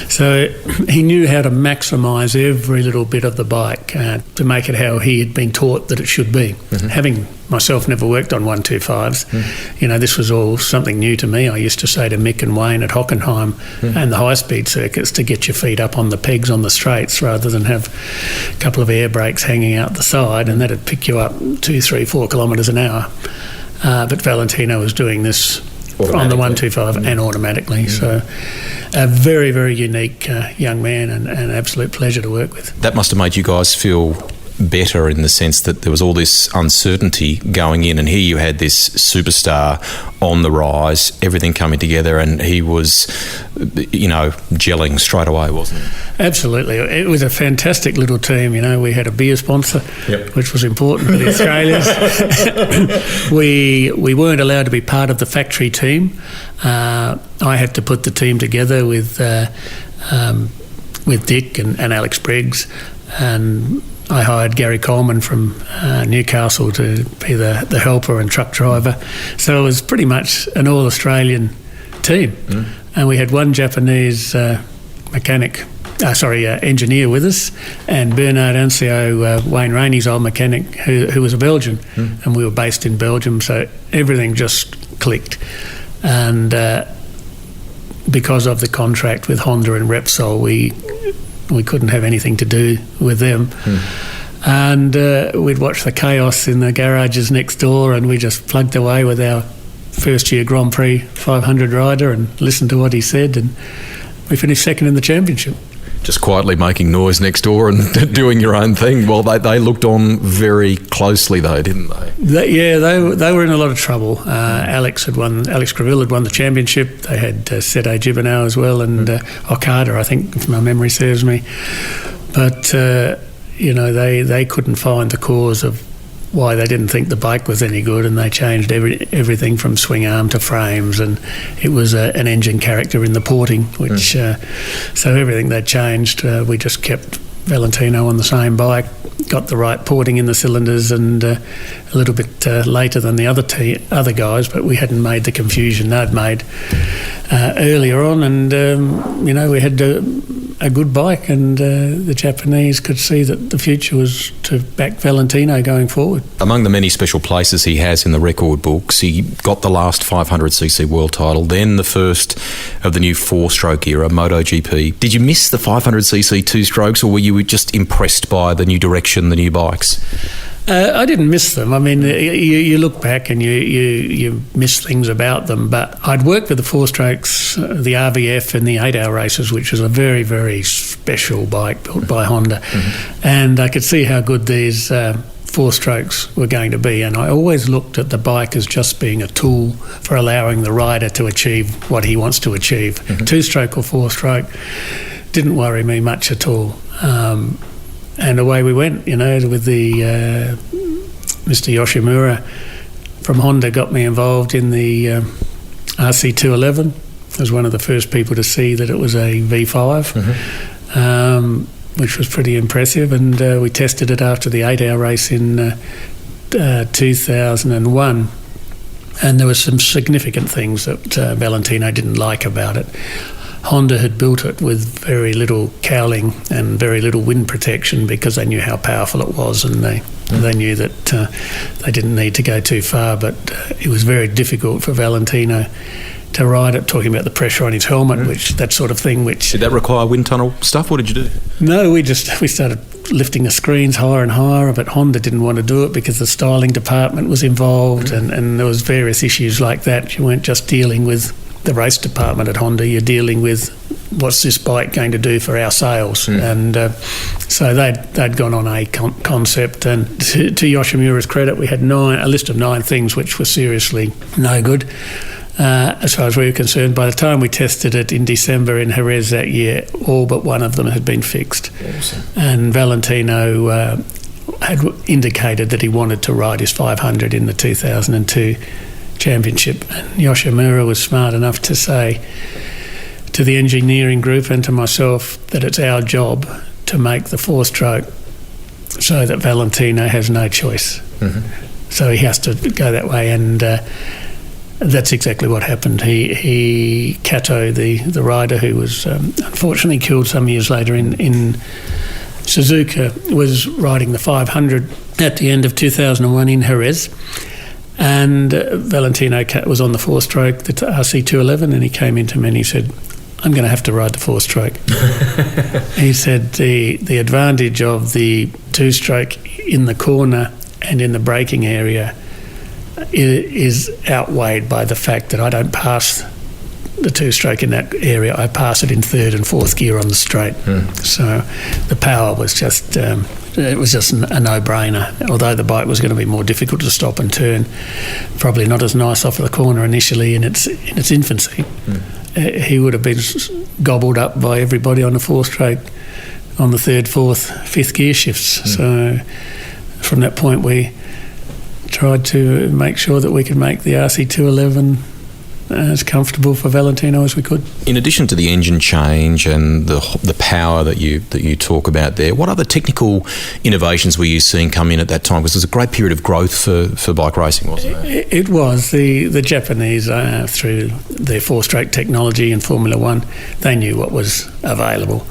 So he knew how to maximise every little bit of the bike to make it how he had been taught that it should be. Having myself never worked on 125s, this was all something new to me. I used to say to Mick and Wayne at Hockenheim and the high-speed circuits to get your feet up on the pegs on the straights rather than have a couple of air brakes hanging out the side, and that'd pick you up 2, 3, 4 kilometres an hour. But Valentino was doing this on the 125 and automatically. So a very, very unique young man, and an absolute pleasure to work with. That must have made you guys feel better in the sense that there was all this uncertainty going in, and here you had this superstar on the rise, everything coming together, and he was, gelling straight away, wasn't it? Absolutely. It was a fantastic little team. We had a beer sponsor, which was important for the Australians. We weren't allowed to be part of the factory team. I had to put the team together with Dick and Alex Briggs, and I hired Gary Coleman from Newcastle to be the helper and truck driver. So it was pretty much an all-Australian team. And we had one Japanese engineer with us, and Bernard Ancio, Wayne Rainey's old mechanic, who was a Belgian. And we were based in Belgium, so everything just clicked. And because of the contract with Honda and Repsol, we couldn't have anything to do with them. And we'd watch the chaos in the garages next door, and we just plugged away with our first year Grand Prix 500 rider and listened to what he said, and we finished second in the championship. Just quietly making noise next door and doing your own thing. Well, they looked on very closely though, didn't they? They were in a lot of trouble. Alex Greville had won the championship. They had Sete Gibernau as well, and Okada, I think, if my memory serves me. But they couldn't find the cause of why they didn't think the bike was any good, and they changed everything from swing arm to frames, and it was an engine character in the porting, which so everything they changed. We just kept Valentino on the same bike, got the right porting in the cylinders, and a little bit later than the other guys, but we hadn't made the confusion they'd made earlier on, and we had a good bike, and the Japanese could see that the future was to back Valentino going forward. Among the many special places he has in the record books, he got the last 500cc world title, then the first of the new 4-stroke era, MotoGP. Did you miss the 500cc 2-strokes, or were you just impressed by the new direction, the new bikes? I didn't miss them. I mean, you look back and you miss things about them, but I'd worked with the 4-strokes, the RVF and the 8-hour races, which was a very, very special bike built by Honda. And I could see how good these 4-strokes were going to be, and I always looked at the bike as just being a tool for allowing the rider to achieve what he wants to achieve. 2-stroke or 4-stroke didn't worry me much at all. And away we went, with the Mr. Yoshimura from Honda got me involved in the RC211. I was one of the first people to see that it was a V5, which was pretty impressive. And we tested it after the 8-hour race in 2001. And there were some significant things that Valentino didn't like about it. Honda had built it with very little cowling and very little wind protection because they knew how powerful it was, and they knew that they didn't need to go too far, but it was very difficult for Valentino to ride it, talking about the pressure on his helmet, which that sort of thing. Which did that require wind tunnel stuff? What did you do? No, we started lifting the screens higher and higher, but Honda didn't want to do it because the styling department was involved, and there was various issues like that. You weren't just dealing with the race department at Honda, you're dealing with what's this bike going to do for our sales. And so they'd gone on a concept, and to Yoshimura's credit, we had a list of 9 things which were seriously no good. As far as we were concerned, by the time we tested it in December in Jerez that year, all but one of them had been fixed. Awesome. And Valentino had indicated that he wanted to ride his 500 in the 2002 championship. And Yoshimura was smart enough to say to the engineering group and to myself that it's our job to make the 4-stroke so that Valentino has no choice. So he has to go that way, and that's exactly what happened. Kato, the rider who was unfortunately killed some years later in Suzuka, was riding the 500 at the end of 2001 in Jerez, and Valentino was on the 4-stroke, the RC211, and he came into me and he said, I'm going to have to ride the 4-stroke. He said the advantage of the 2-stroke in the corner and in the braking area is outweighed by the fact that I don't pass the 2-stroke in that area. I pass it in 3rd and 4th gear on the straight. So the power was just it was just a no-brainer. Although the bike was going to be more difficult to stop and turn, probably not as nice off the corner initially in its infancy. He would have been gobbled up by everybody on the 4-stroke on the 3rd, 4th, 5th gear shifts. So from that point we tried to make sure that we could make the RC211 as comfortable for Valentino as we could. In addition to the engine change and the power that you talk about there, what other technical innovations were you seeing come in at that time? Because it was a great period of growth for bike racing, wasn't it? It was. The Japanese, through their 4-stroke technology in Formula One, they knew what was available.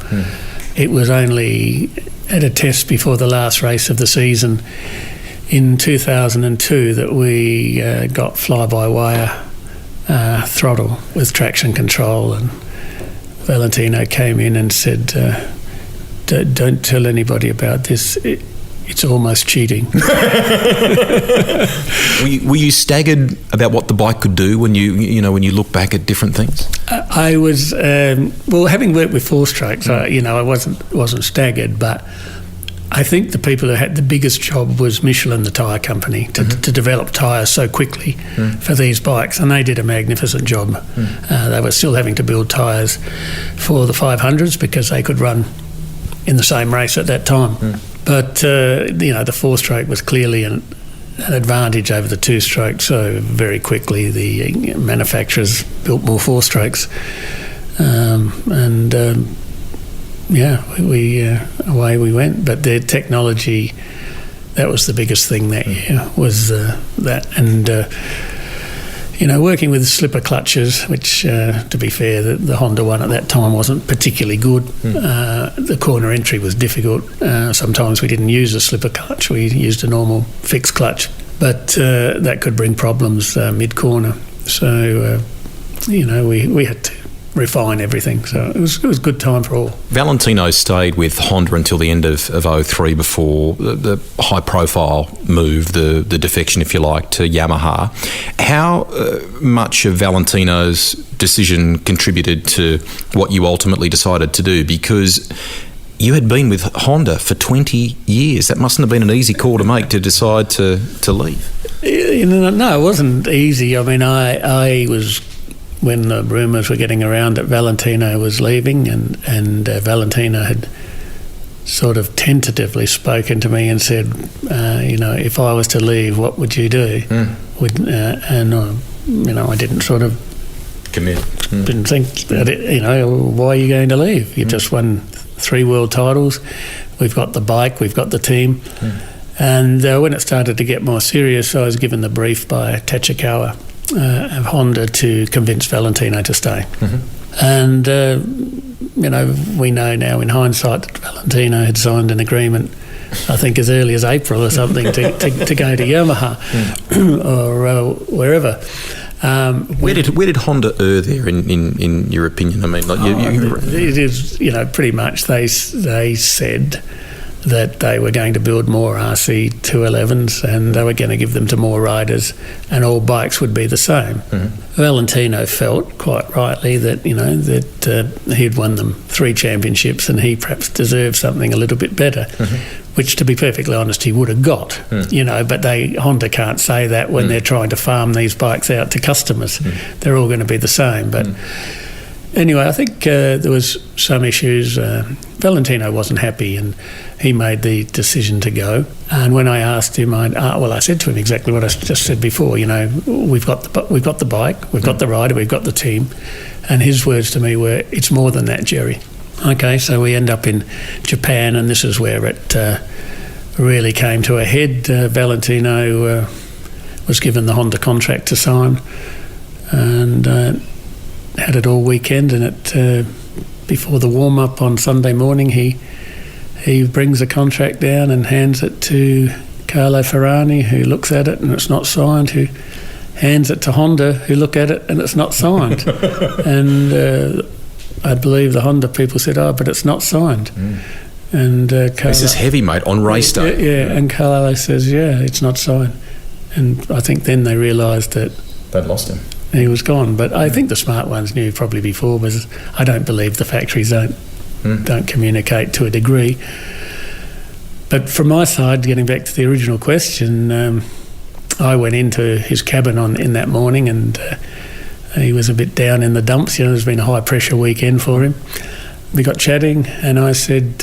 It was only at a test before the last race of the season in 2002 that we got fly-by-wire throttle with traction control, and Valentino came in and said, don't tell anybody about this, it's almost cheating. Were you staggered about what the bike could do when you look back at different things? I was having worked with 4-strokes, I wasn't staggered, but I think the people who had the biggest job was Michelin, the tyre company, to develop tyres so quickly for these bikes, and they did a magnificent job. They were still having to build tyres for the 500s because they could run in the same race at that time. But the 4-stroke was clearly an advantage over the 2-stroke, so very quickly the manufacturers built more 4-strokes, away we went. But their technology, that was the biggest thing that year, was that. And, working with slipper clutches, which, to be fair, the Honda one at that time wasn't particularly good. The corner entry was difficult. Sometimes we didn't use a slipper clutch. We used a normal fixed clutch. But that could bring problems mid-corner. So, we had to refine everything, so it was a good time for all. Valentino stayed with Honda until the end of 03 before the high profile move, the defection, if you like, to Yamaha. How much of Valentino's decision contributed to what you ultimately decided to do? Because you had been with Honda for 20 years. That mustn't have been an easy call to make, to decide to leave. No, it wasn't easy. I mean, I was, when the rumours were getting around that Valentino was leaving, and Valentino had sort of tentatively spoken to me and said, if I was to leave, what would you do? I didn't sort of commit. Didn't think that why are you going to leave? You've just won 3 world titles. We've got the bike, we've got the team. And when it started to get more serious, I was given the brief by Tachikawa of Honda to convince Valentino to stay. And we know now in hindsight that Valentino had signed an agreement, I think as early as April or something, to go to Yamaha or wherever. Where did Honda err there, in your opinion? I mean, like it is, pretty much they said that they were going to build more RC 211s and they were going to give them to more riders, and all bikes would be the same. Valentino felt quite rightly that he'd won them 3 championships and he perhaps deserved something a little bit better, which, to be perfectly honest, he would have got. But Honda can't say that when they're trying to farm these bikes out to customers. They're all going to be the same. But anyway, I think there was some issues. Valentino wasn't happy and he made the decision to go. And when I asked him, I said to him exactly what I just said before. We've got the bike, we've got the rider, we've got the team. And his words to me were, "It's more than that, Jerry." Okay, so we end up in Japan, and this is where it really came to a head. Valentino was given the Honda contract to sign and had it all weekend, and before the warm-up on Sunday morning, he brings the contract down and hands it to Carlo Ferrani, who looks at it and it's not signed, who hands it to Honda, who look at it and it's not signed. And I believe the Honda people said, "Oh, but it's not signed." And Carlo, this is heavy, mate, on race day. Yeah, and Carlo says, "Yeah, it's not signed." And I think then they realised that they'd lost him. He was gone. But I think the smart ones knew probably before, because I don't believe the factories don't communicate to a degree. But from my side, getting back to the original question, I went into his cabin in that morning, and he was a bit down in the dumps. There's been a high pressure weekend for him. We got chatting, and I said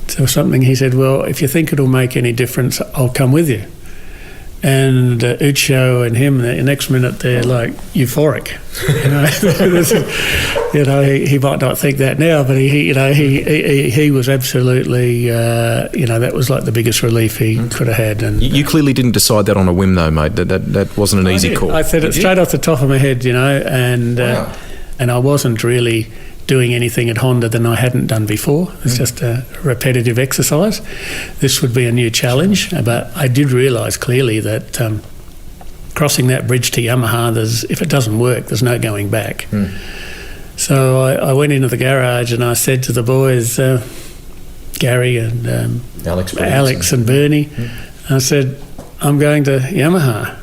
something. He said, "Well, if you think it'll make any difference, I'll come with you." And Ucho and him, the next minute they're like euphoric. He might not think that now, but he was absolutely, that was like the biggest relief he could have had. And you clearly didn't decide that on a whim, though, mate. That wasn't an easy call. I said it straight off the top of my head, and I wasn't really doing anything at Honda than I hadn't done before. It's just a repetitive exercise. This would be a new challenge, but I did realise clearly that crossing that bridge to Yamaha, if it doesn't work, there's no going back. So I went into the garage and I said to the boys, Gary and Alex and Bernie, I said, "I'm going to Yamaha."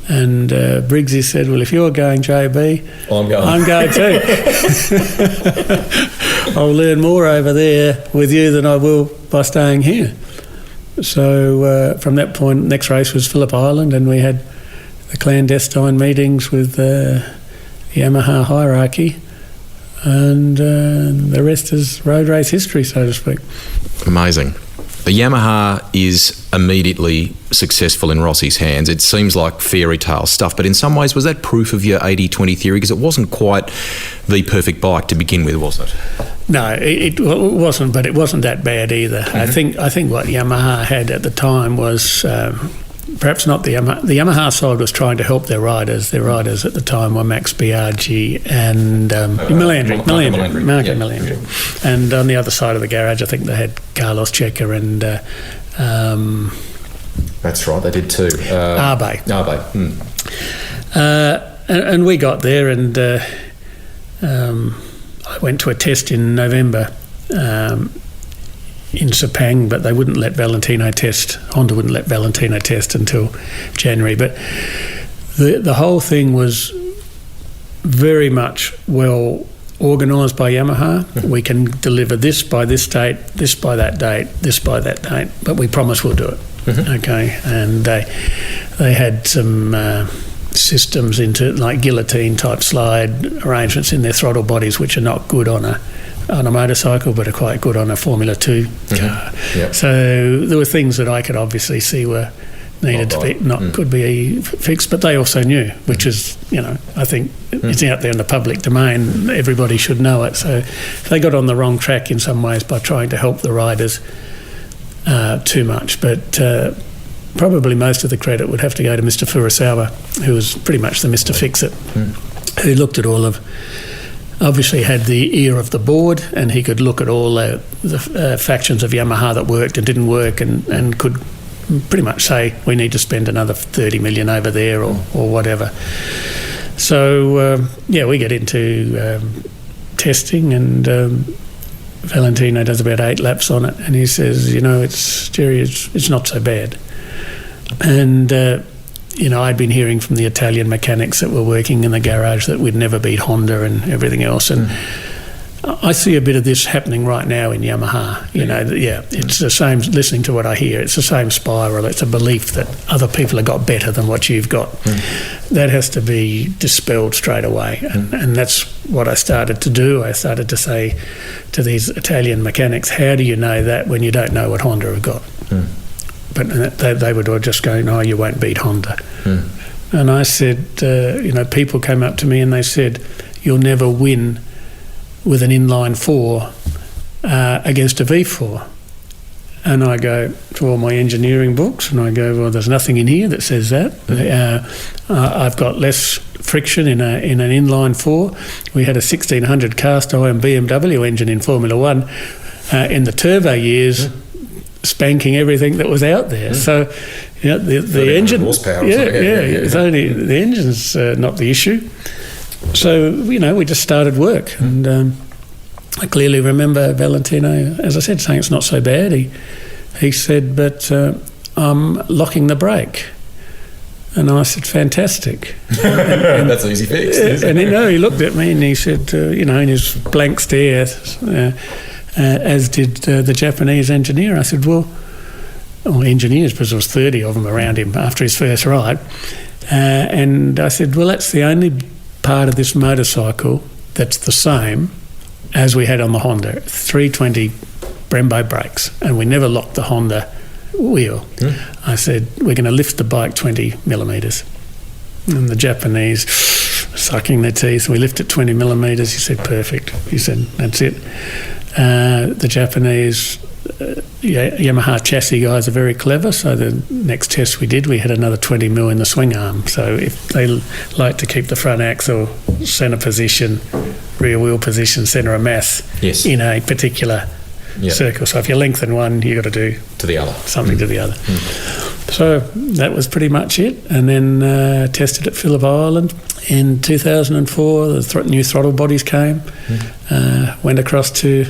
And Briggsy said, "Well, if you're going, JB, I'm going too. I'll learn more over there with you than I will by staying here." So from that point, next race was Phillip Island, and we had the clandestine meetings with the Yamaha hierarchy, and the rest is road race history, so to speak. Amazing. The Yamaha is immediately successful in Rossi's hands. It seems like fairy tale stuff, but in some ways, was that proof of your 80-20 theory? Because it wasn't quite the perfect bike to begin with, was it? No, it wasn't, but it wasn't that bad either. I think what Yamaha had at the time was perhaps not the Yamaha. The Yamaha side was trying to help their riders. Their riders at the time were Max Biaggi and Melandri. And on the other side of the garage, I think they had Carlos Checa and that's right, they did too. Arbe. And we got there, and I went to a test in November in Sepang, but they wouldn't let Valentino test. Honda wouldn't let Valentino test until January. But the whole thing was very much well organised by Yamaha. We can deliver this by this date, this by that date, this by that date, but we promise we'll do it. Okay, and they had some systems into like guillotine type slide arrangements in their throttle bodies, which are not good on a motorcycle, but are quite good on a Formula 2 car. Yep. So there were things that I could obviously see were needed to be could be fixed, but they also knew, which is, I think it's out there in the public domain. Everybody should know it. So they got on the wrong track in some ways by trying to help the riders too much. But probably most of the credit would have to go to Mr. Furusawa, who was pretty much the Mr. Fix-It, who looked at all of, obviously had the ear of the board, and he could look at all the factions of Yamaha that worked and didn't work, and could pretty much say we need to spend another 30 million over there or whatever. So we get into testing, and Valentino does about 8 laps on it, and he says, it's not so bad. And I'd been hearing from the Italian mechanics that were working in the garage that we'd never beat Honda and everything else, and I see a bit of this happening right now in Yamaha. It's the same. Listening to what I hear, it's the same spiral. It's a belief that other people have got better than what you've got. That has to be dispelled straight away, and that's what I started to do. I started to say to these Italian mechanics, "How do you know that when you don't know what Honda have got?" But they would all just go, "No, you won't beat Honda." And I said, people came up to me and they said, "You'll never win with an inline 4 against a V4." And I go to all my engineering books and I go, "Well, there's nothing in here that says that. I've got less friction in an inline 4. We had a 1600 cast iron BMW engine in Formula 1 in the turbo years, spanking everything that was out there." So, the engine, it's only the engine's not the issue. So, we just started work, and I clearly remember Valentino, as I said, saying it's not so bad. He said, "But I'm locking the brake." And I said, "Fantastic." and That's an easy fix. And he looked at me and he said, in his blank stare, as did the Japanese engineer. I said, well, engineers, because there was 30 of them around him after his first ride. And I said, well, that's the only part of this motorcycle that's the same as we had on the Honda. 320 Brembo brakes, and we never locked the Honda wheel. I said, we're going to lift the bike 20 millimetres. And the Japanese sucking their teeth, we lift it 20 millimetres. He said, perfect. He said, that's it. The Japanese Yamaha chassis guys are very clever, so the next test we did, we had another 20 mil in the swing arm. So if they like to keep the front axle centre position, rear wheel position, centre of mass in a particular circle. So if you lengthen one, you've got to do to the other something to the other. So that was pretty much it. And then tested at Phillip Island in 2004. The new throttle bodies came. Went across to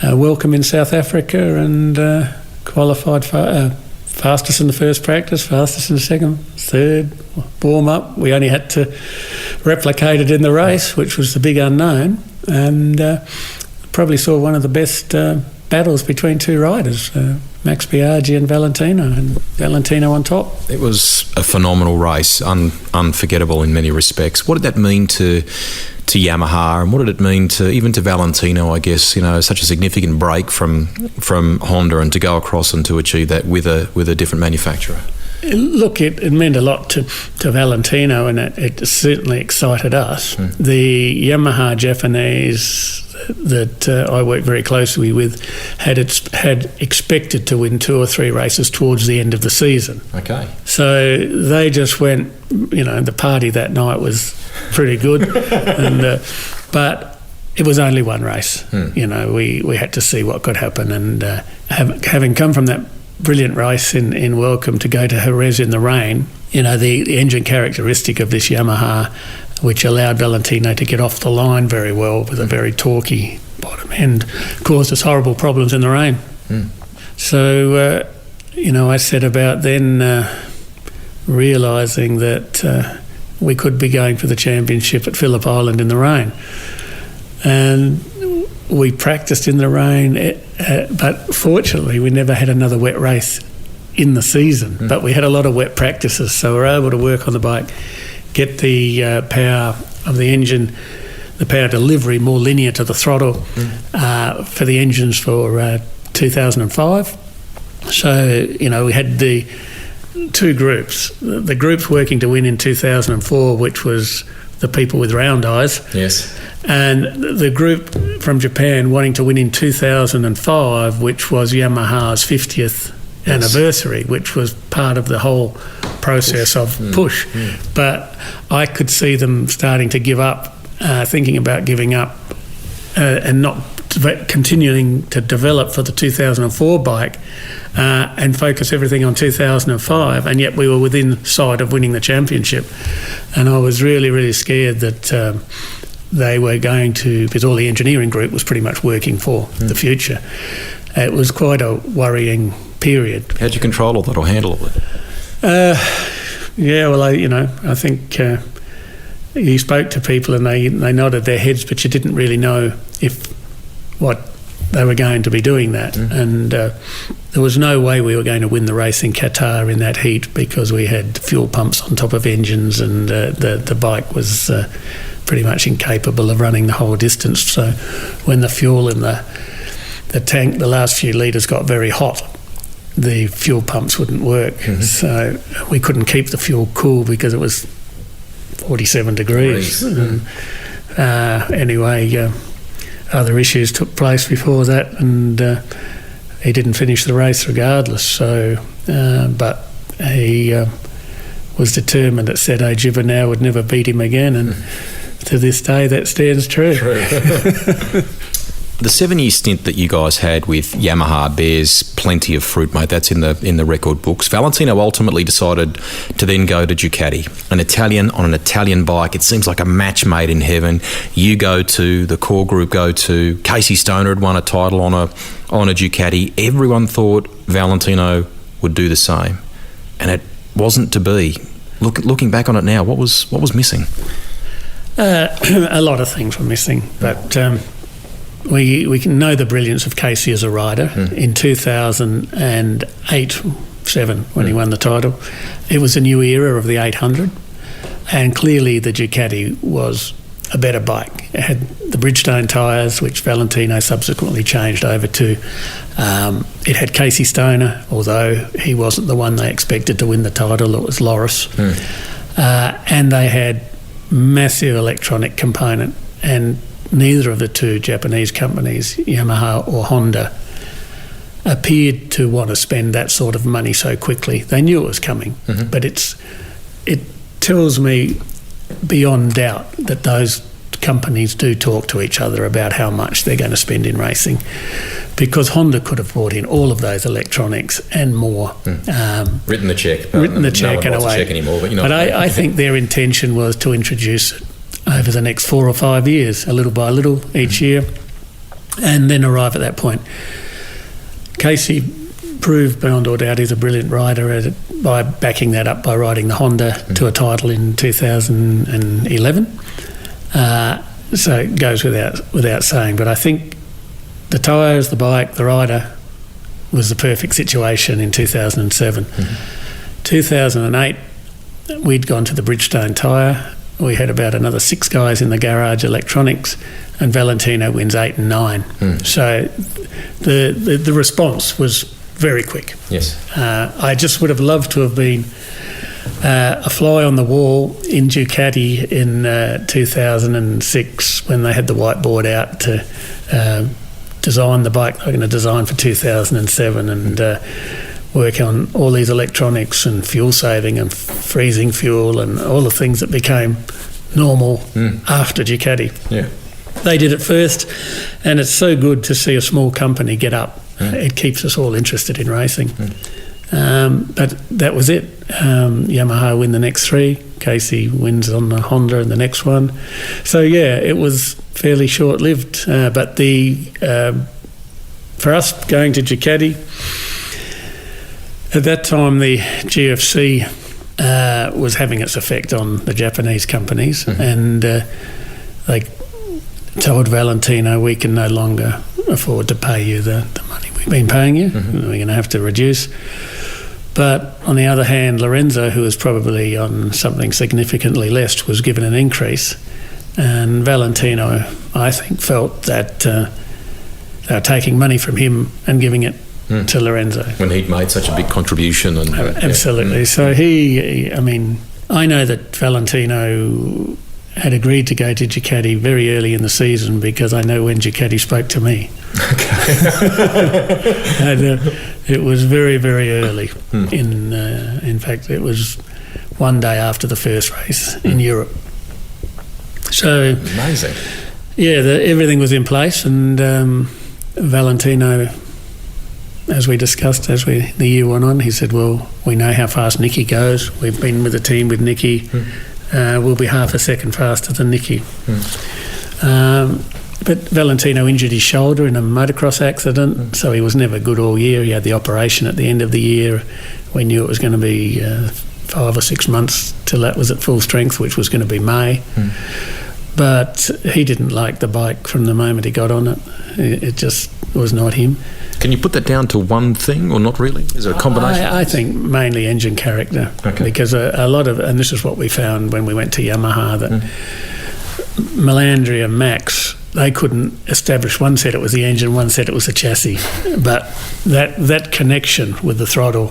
Welcome in South Africa and qualified fastest in the first practice, fastest in the second, third, warm up. We only had to replicate it in the race, which was the big unknown, and probably saw one of the best battles between two riders, Max Biaggi and Valentino on top. It was a phenomenal race, unforgettable in many respects. What did that mean to Yamaha, and what did it mean to Valentino, I guess, such a significant break from Honda, and to go across and to achieve that with a different manufacturer? Look, it meant a lot to Valentino, and it certainly excited us. The Yamaha Japanese that I worked very closely with had expected to win 2 or 3 races towards the end of the season. Okay. So they just went, the party that night was pretty good, but it was only one race. We had to see what could happen, and having come from that brilliant race in Welcome to go to Jerez in the rain, the engine characteristic of this Yamaha, which allowed Valentino to get off the line very well with a very torquey bottom end, caused us horrible problems in the rain. So, I set about then realising that we could be going for the championship at Phillip Island in the rain. And we practiced in the rain, but fortunately we never had another wet race in the season. But we had a lot of wet practices, so we were able to work on the bike, get the power of the engine, the power delivery more linear to the throttle for the engines for 2005. So, we had the 2 groups. The groups working to win in 2004, which was the people with round eyes. Yes. And the group from Japan wanting to win in 2005, which was Yamaha's 50th anniversary, which was part of the whole process of push. But I could see them starting to give up, thinking about giving up and not continuing to develop for the 2004 bike and focus everything on 2005, and yet we were within sight of winning the championship. And I was really, really scared that they were going to, because all the engineering group was pretty much working for the future. It was quite a worrying period. How did you control all that or handle all that? I think you spoke to people and they nodded their heads, but you didn't really know what they were going to be doing that. And there was no way we were going to win the race in Qatar in that heat, because we had fuel pumps on top of engines, and the bike was pretty much incapable of running the whole distance. So when the fuel in the tank, the last few litres, got very hot, the fuel pumps wouldn't work. So we couldn't keep the fuel cool because it was 47 degrees. Anyway, other issues took place before that, and he didn't finish the race regardless. So, but he was determined at Sede Gibernau would never beat him again, and to this day that stands true. The 7-year stint that you guys had with Yamaha bears plenty of fruit, mate. That's in the record books. Valentino ultimately decided to then go to Ducati, an Italian on an Italian bike. It seems like a match made in heaven. You go to, the core group go to. Casey Stoner had won a title on a Ducati. Everyone thought Valentino would do the same, and it wasn't to be. Looking back on it now, what was missing? A lot of things were missing, but we can know the brilliance of Casey as a rider. In 2008-7, when he won the title, it was a new era of the 800, and clearly the Ducati was a better bike. It had the Bridgestone tyres, which Valentino subsequently changed over to. It had Casey Stoner, although he wasn't the one they expected to win the title, it was Loris. And they had massive electronic component, and neither of the two Japanese companies, Yamaha or Honda, appeared to want to spend that sort of money so quickly. They knew it was coming, but it tells me beyond doubt that those companies do talk to each other about how much they're going to spend in racing, because Honda could have brought in all of those electronics and more. Written the check. No one wants a check anymore, but I think their intention was to introduce it over the next 4 or 5 years, a little by little each year, and then arrive at that point. Casey proved beyond all doubt he's a brilliant rider by backing that up by riding the Honda to a title in 2011. So it goes without saying. But I think the tyres, the bike, the rider was the perfect situation in 2007. 2008, we'd gone to the Bridgestone tyre. We had about another 6 guys in the garage, electronics, and Valentino wins 8 and 9. So the response was very quick. Yes. I just would have loved to have been a fly on the wall in Ducati in 2006 when they had the whiteboard out to design the bike they were going to design for 2007 and work on all these electronics and fuel saving and freezing fuel and all the things that became normal after Ducati. Yeah. They did it first, and it's so good to see a small company get up. It keeps us all interested in racing. But that was it. Yamaha win the next 3. Casey wins on the Honda in the next one. So yeah, it was fairly short-lived. But for us going to Ducati, at that time the GFC was having its effect on the Japanese companies, and they told Valentino, we can no longer afford to pay you the money we've been paying you. We're going to have to reduce. But on the other hand, Lorenzo, who was probably on something significantly less, was given an increase. And Valentino, I think, felt that they were taking money from him and giving it to Lorenzo. When he'd made such a big contribution. And absolutely. Yeah. So I know that Valentino had agreed to go to Ducati very early in the season because I know when Ducati spoke to me. And, it was very, very early. In fact, it was one day after the first race in Europe. So amazing. Yeah, everything was in place, and Valentino, as we discussed, the year went on, he said, well, we know how fast Nicky goes. We've been with the team with Nicky. We'll be half a second faster than Nicky. But Valentino injured his shoulder in a motocross accident, so he was never good all year. He had the operation at the end of the year. We knew it was going to be 5 or 6 months till that was at full strength, which was going to be May. But he didn't like the bike from the moment he got on it. It just was not him. Can you put that down to one thing, or not really? Is it a combination? I think mainly engine character, because a lot of, and this is what we found when we went to Yamaha, that Melandri and Max, they couldn't establish. One said it was the engine, one said it was the chassis. But that connection with the throttle,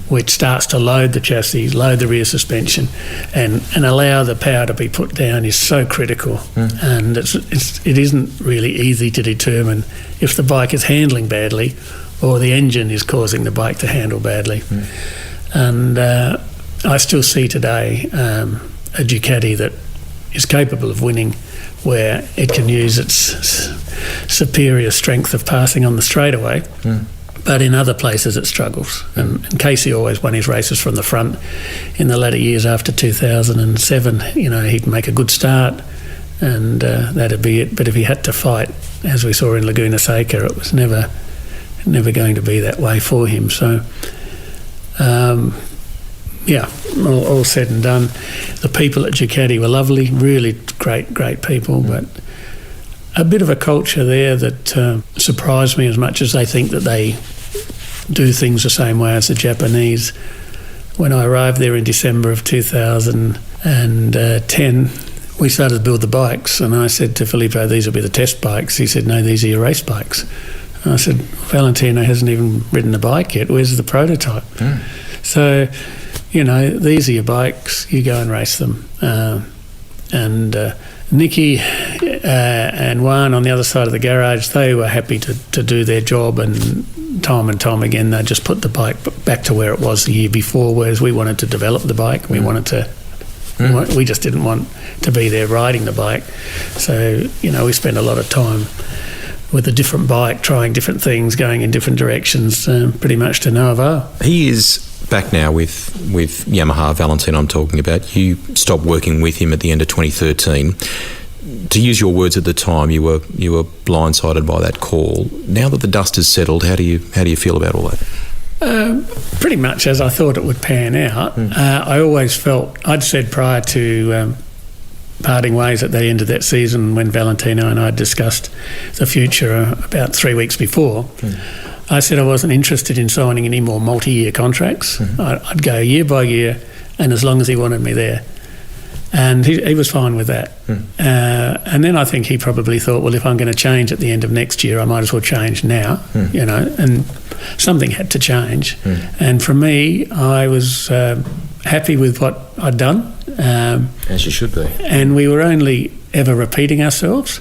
which starts to load the chassis, load the rear suspension, and allow the power to be put down, is so critical. And it isn't really easy to determine if the bike is handling badly or the engine is causing the bike to handle badly. And I still see today a Ducati that is capable of winning, where it can use its superior strength of passing on the straightaway, but in other places it struggles. And Casey always won his races from the front. In the latter years after 2007, he'd make a good start, and that'd be it. But if he had to fight, as we saw in Laguna Seca, it was never going to be that way for him. So all said and done, the people at Ducati were lovely, really great people, but a bit of a culture there that surprised me, as much as they think that they do things the same way as the Japanese. When I arrived there in December of 2010, we started to build the bikes, and I said to Filippo, these will be the test bikes. He said, no, these are your race bikes. And I said, Valentino hasn't even ridden a bike yet. Where's the prototype? So, these are your bikes, you go and race them. And Nicky and Juan on the other side of the garage, they were happy to do their job, and time again they just put the bike back to where it was the year before, whereas we wanted to develop the bike. We wanted to, we just didn't want to be there riding the bike. So, we spent a lot of time with a different bike, trying different things, going in different directions, pretty much to no avail. He is back now with Yamaha, Valentino I'm talking about. You stopped working with him at the end of 2013. To use your words at the time, you were blindsided by that call. Now that the dust has settled, how do you feel about all that? Pretty much as I thought it would pan out. I always felt, I'd said prior to parting ways at the end of that season, when Valentino and I discussed the future about 3 weeks before, I said I wasn't interested in signing any more multi-year contracts. I'd go year by year, and as long as he wanted me there. And he was fine with that. And then I think he probably thought, well, if I'm going to change at the end of next year, I might as well change now, and something had to change. And for me, I was happy with what I'd done. As you should be. And we were only ever repeating ourselves.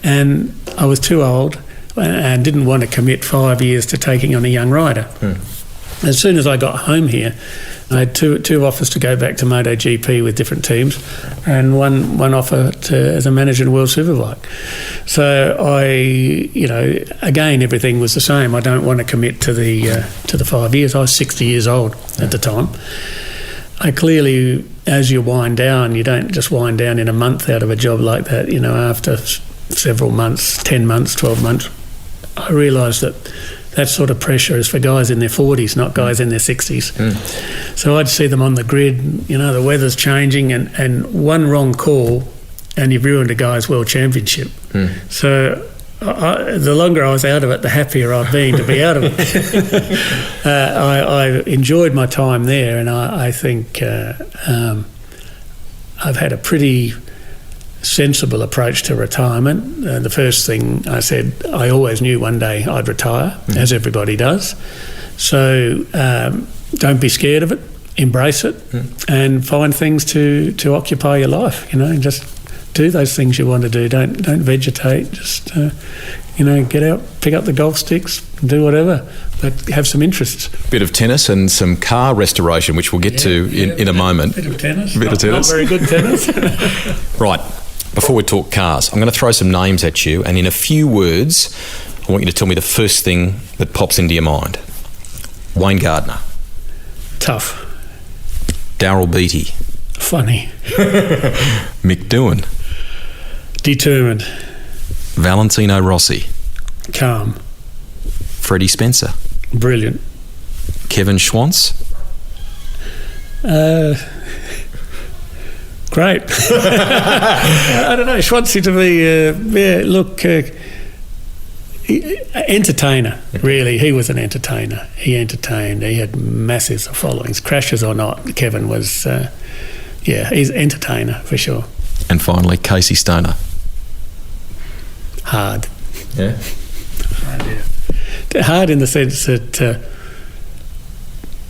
And I was too old and didn't want to commit 5 years to taking on a young rider. As soon as I got home here, I had two offers to go back to MotoGP with different teams, and one offer as a manager in World Superbike. So again, everything was the same. I don't want to commit to the 5 years. I was 60 years old at the time. I clearly, as you wind down, you don't just wind down in a month out of a job like that. After several months, 10 months, 12 months, I realised that sort of pressure is for guys in their 40s, not guys in their 60s. So I'd see them on the grid, the weather's changing, and one wrong call and you've ruined a guy's world championship. So the longer I was out of it, the happier I've been to be out of it. I enjoyed my time there, and I think I've had a pretty sensible approach to retirement. The first thing I said, I always knew one day I'd retire, as everybody does. So don't be scared of it, embrace it, and find things to occupy your life. Just do those things you want to do. Don't vegetate. Just get out, pick up the golf sticks, do whatever, but have some interests. Bit of tennis and some car restoration, which we'll get to in a moment. Bit of tennis. Not very good tennis. Right. Before we talk cars, I'm going to throw some names at you, and in a few words, I want you to tell me the first thing that pops into your mind. Wayne Gardner. Tough. Daryl Beattie. Funny. Mick Doohan. Determined. Valentino Rossi. Calm. Freddie Spencer. Brilliant. Kevin Schwantz. Great. I don't know. Schwantz to be, entertainer, really. He was an entertainer. He entertained. He had massive followings. Crashes or not, Kevin was, he's an entertainer for sure. And finally, Casey Stoner. Hard. Yeah? Hard in the sense that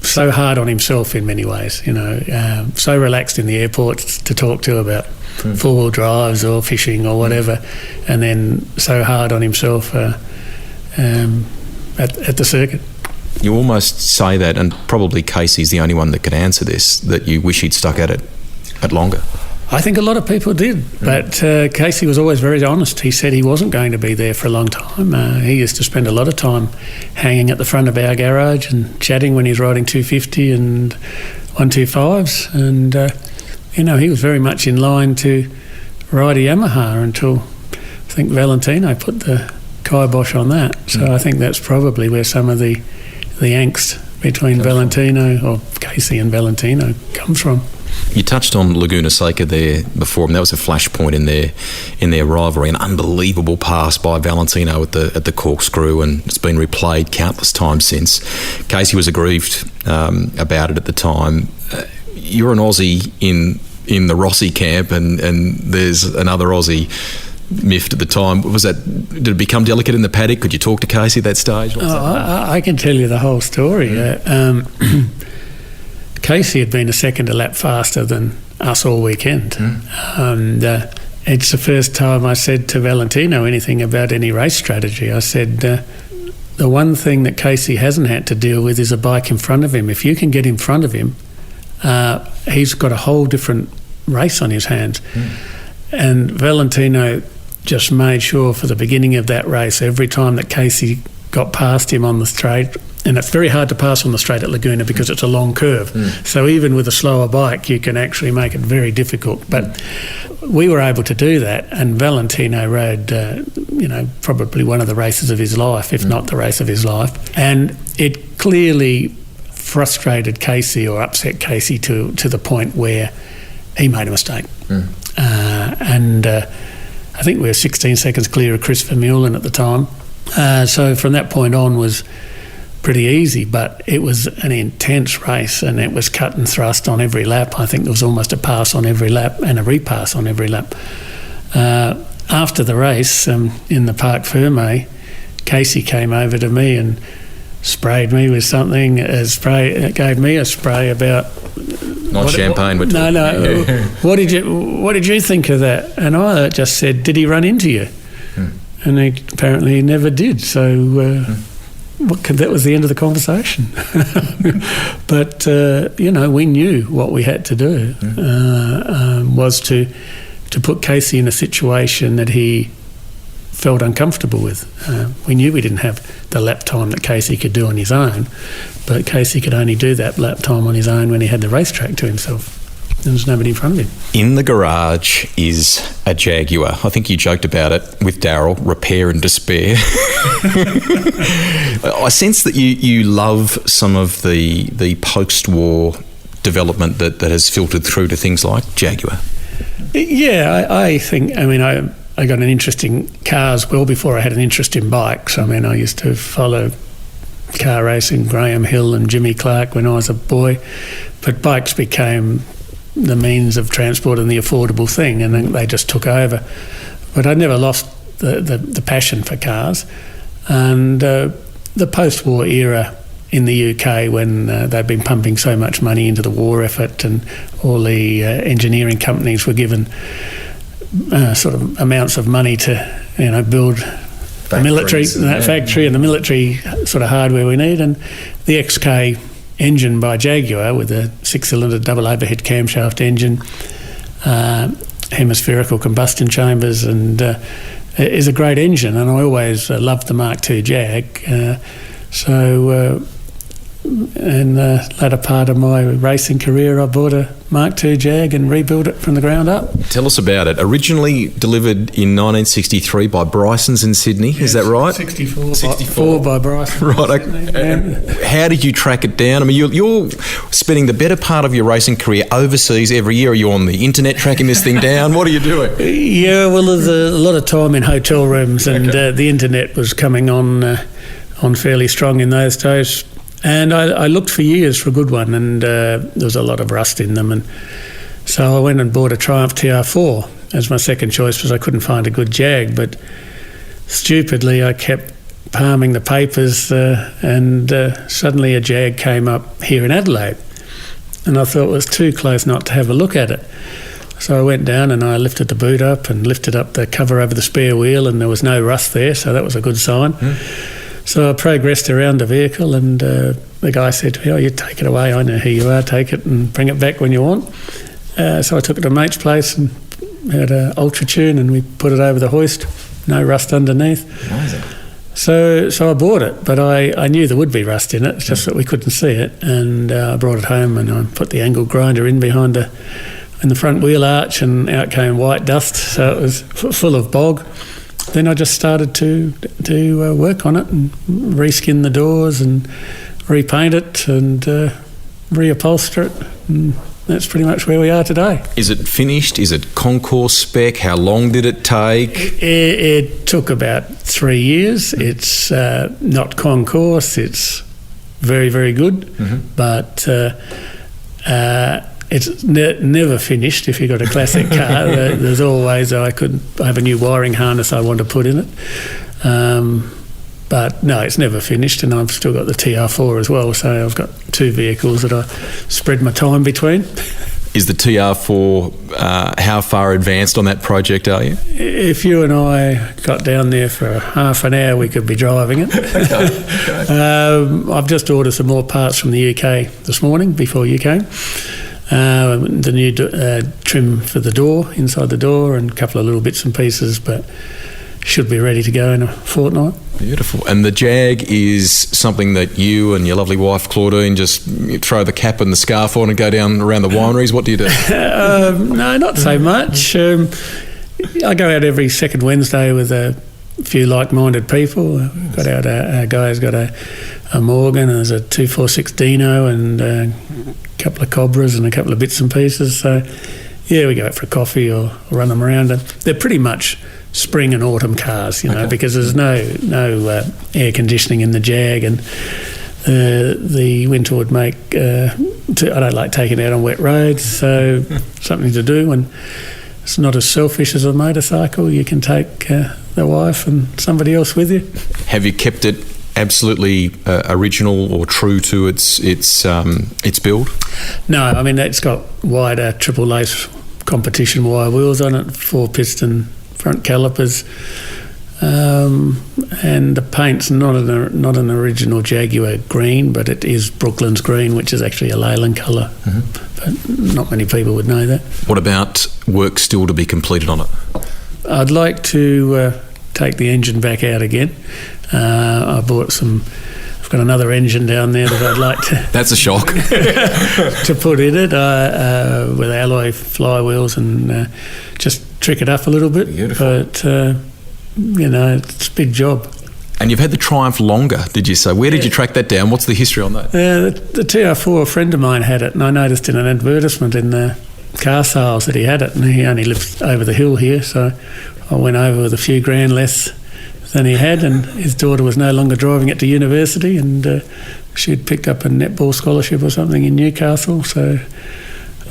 so hard on himself in many ways, so relaxed in the airports to talk to about four-wheel drives or fishing or whatever, and then so hard on himself at the circuit. You almost say that, and probably Casey's the only one that could answer this, that you wish he'd stuck at it longer. I think a lot of people did, but Casey was always very honest. He said he wasn't going to be there for a long time. He used to spend a lot of time hanging at the front of our garage and chatting when he was riding 250 and 125s, and he was very much in line to ride a Yamaha until I think Valentino put the kibosh on that. So I think that's probably where some of the angst between Valentino, or Casey and Valentino, comes from. You touched on Laguna Seca there before, and that was a flashpoint in their rivalry. An unbelievable pass by Valentino at the corkscrew, and it's been replayed countless times since. Casey was aggrieved about it at the time. You're an Aussie in the Rossi camp, and there's another Aussie miffed at the time. Did it become delicate in the paddock? Could you talk to Casey at that stage? I can tell you the whole story. Casey had been a second a lap faster than us all weekend. And it's the first time I said to Valentino anything about any race strategy. I said, the one thing that Casey hasn't had to deal with is a bike in front of him. If you can get in front of him, he's got a whole different race on his hands. And Valentino just made sure for the beginning of that race, every time that Casey got past him on the straight, and it's very hard to pass on the straight at Laguna because it's a long curve. So even with a slower bike, you can actually make it very difficult. But we were able to do that, and Valentino rode, probably one of the races of his life, if not the race of his life. And it clearly frustrated Casey or upset Casey to the point where he made a mistake. I think we were 16 seconds clear of Chris Vermeulen at the time. So from that point on was pretty easy, but it was an intense race, and it was cut and thrust on every lap. I think there was almost a pass on every lap and a repass on every lap. After the race, in the Parc Ferme, Casey came over to me and sprayed me with something. Gave me a spray about champagne. No. What did you think of that? And I just said, did he run into you? And he apparently never did. So that was the end of the conversation. But we knew what we had to do was to put Casey in a situation that he felt uncomfortable with. We knew we didn't have the lap time that Casey could do on his own, but Casey could only do that lap time on his own when he had the racetrack to himself. There was nobody in front of him. In the garage is a Jaguar. I think you joked about it with Daryl, repair and despair. I sense that you love some of the post-war development that has filtered through to things like Jaguar. Yeah, I think, I got an interest in cars well before I had an interest in bikes. I used to follow car racing, Graham Hill and Jimmy Clark when I was a boy, but bikes became the means of transport and the affordable thing, and then they just took over. But I never lost the passion for cars. And the post-war era in the UK, when they'd been pumping so much money into the war effort, and all the engineering companies were given sort of amounts of money to build the military factory and the military sort of hardware we need. And the XK engine by Jaguar with a 6-cylinder double overhead camshaft engine hemispherical combustion chambers, and is a great engine. And I always loved the Mark II Jag. In the latter part of my racing career, I bought a Mark II Jag and rebuilt it from the ground up. Tell us about it. Originally delivered in 1963 by Bryson's in Sydney, yes, is that right? 64 by Bryson. Right. How did you track it down? I mean, you're spending the better part of your racing career overseas every year. Are you on the internet tracking this thing down? What are you doing? Yeah, well, there's a lot of time in hotel rooms, and the internet was coming on fairly strong in those days. And I looked for years for a good one, and there was a lot of rust in them. And so I went and bought a Triumph TR4 as my second choice because I couldn't find a good Jag. But stupidly, I kept palming the papers, and suddenly a Jag came up here in Adelaide. And I thought it was too close not to have a look at it. So I went down and I lifted the boot up and lifted up the cover over the spare wheel, and there was no rust there, so that was a good sign. So I progressed around the vehicle, and the guy said to me, "Oh, you take it away. I know who you are. Take it and bring it back when you want." So I took it to a mate's place and had an ultra tune, and we put it over the hoist. No rust underneath. Amazing. So I bought it, but I knew there would be rust in it. It's just that we couldn't see it, and I brought it home and I put the angle grinder in behind in the front wheel arch, and out came white dust. So it was full of bog. Then I just started to work on it and reskin the doors and repaint it and reupholster it, and that's pretty much where we are today. Is it finished? Is it concourse spec? How long did it take? It took about 3 years. It's not concourse. It's very, very good, but it's never finished. If you've got a classic car, there's always I have a new wiring harness I want to put in it. But no, it's never finished, and I've still got the TR4 as well, so I've got two vehicles that I spread my time between. Is the TR4, how far advanced on that project are you? If you and I got down there for half an hour, we could be driving it. Okay. I've just ordered some more parts from the UK this morning before you came. The new trim for the door, inside the door, and a couple of little bits and pieces, but should be ready to go in a fortnight. Beautiful. And the Jag is something that you and your lovely wife Claudine just throw the cap and the scarf on and go down around the wineries? What do you do? No, not so much. I go out every second Wednesday with a few like-minded people. Got out our guy's got a Morgan, and there's a 246 Dino, and a couple of Cobras and a couple of bits and pieces. So yeah, we go out for a coffee or run them around. And they're pretty much spring and autumn cars, you know, because there's no air conditioning in the Jag, and the winter would make I don't like taking it out on wet roads, so something to do. And it's not as selfish as a motorcycle. You can take the wife and somebody else with you. Have you kept it absolutely original or true to its build? No, I mean, it's got wider triple lace competition wire wheels on it, 4-piston front calipers, and the paint's not an original Jaguar green, but it is Brooklands green, which is actually a Leyland colour. But not many people would know that. What about work still to be completed on it? I'd like to take the engine back out again. I bought I've got another engine down there that I'd like to... That's a shock. to put in it with alloy flywheels and just trick it up a little bit. Beautiful. But, it's a big job. And you've had the Triumph longer, did you say? Where did you track that down? What's the history on that? The TR4, a friend of mine had it, and I noticed in an advertisement in the car sales that he had it, and he only lives over the hill here, so I went over with a few grand less than he had, and his daughter was no longer driving it to university, and she'd picked up a netball scholarship or something in Newcastle, so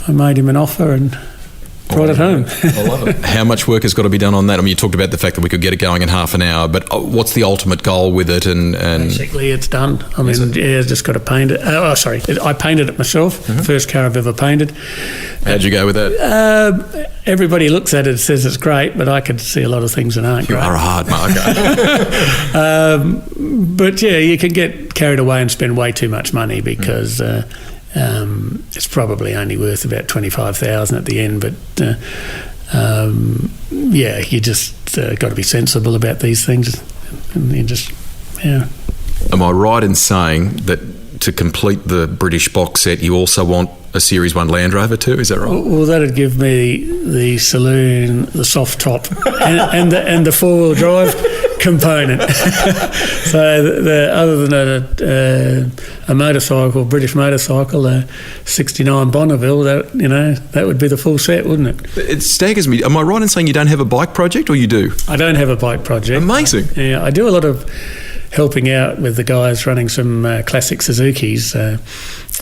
I made him an offer and brought it home. I love it. How much work has got to be done on that? I mean, you talked about the fact that we could get it going in half an hour, but what's the ultimate goal with it? And basically, it's done. I mean, just got to paint it. I painted it myself. First car I've ever painted. How'd you go with that? Everybody looks at it and says it's great, but I could see a lot of things that aren't great. You are a hard marker. But yeah, you can get carried away and spend way too much money because it's probably only worth about $25,000 at the end, but You just got to be sensible about these things, and you just, Am I right in saying that to complete the British box set, you also want a Series 1 Land Rover too? Is that right? Well, that'd give me the saloon, the soft top, and the four-wheel drive component. So other than a motorcycle, British motorcycle, a '69 Bonneville, that would be the full set, wouldn't it? It staggers me. Am I right in saying you don't have a bike project, or you do? I don't have a bike project. Amazing. Yeah, I do a lot of helping out with the guys running some classic Suzukis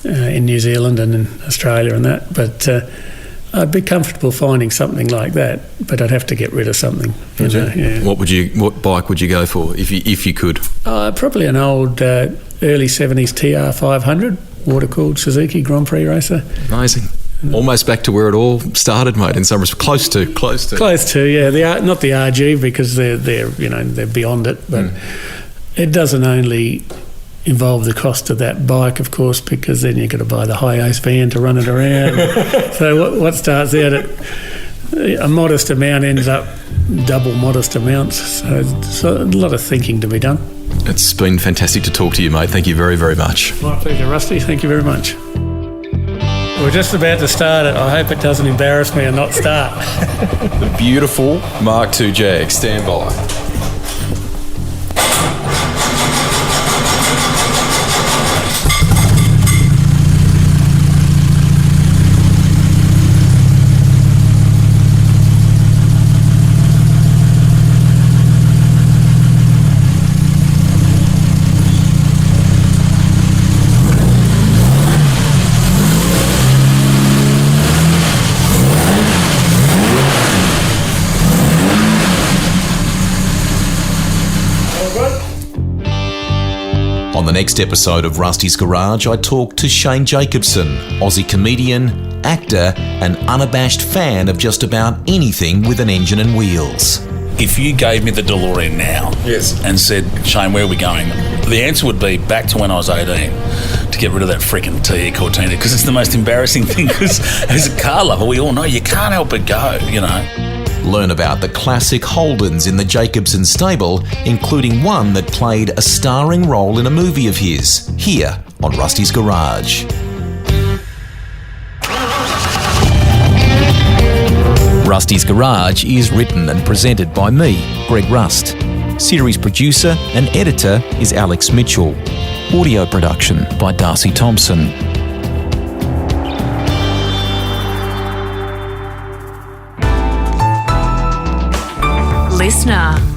in New Zealand and in Australia and that, but I'd be comfortable finding something like that, but I'd have to get rid of something. Yeah. What bike would you go for if you could? Probably an old early 70s TR500 water-cooled Suzuki Grand Prix racer. Amazing. Almost back to where it all started, mate. In some respects, close to. Yeah. Not the RG, because they're beyond it, but it doesn't only involve the cost of that bike, of course, because then you've got to buy the high-ace van to run it around. So what starts out at a modest amount ends up double modest amounts. So a lot of thinking to be done. It's been fantastic to talk to you, mate. Thank you very, very much. My pleasure, Rusty. Thank you very much. We're just about to start it. I hope it doesn't embarrass me and not start. The beautiful Mark II Jag. Stand by. On the next episode of Rusty's Garage, I talk to Shane Jacobson, Aussie comedian, actor, and unabashed fan of just about anything with an engine and wheels. If you gave me the DeLorean now and said, Shane, where are we going? The answer would be back to when I was 18 to get rid of that freaking TE Cortina, because it's the most embarrassing thing, because as a car lover, we all know you can't help but go, Learn about the classic Holdens in the Jacobson stable, including one that played a starring role in a movie of his, here on Rusty's Garage. Rusty's Garage is written and presented by me, Greg Rust. Series producer and editor is Alex Mitchell. Audio production by Darcy Thompson. Listener.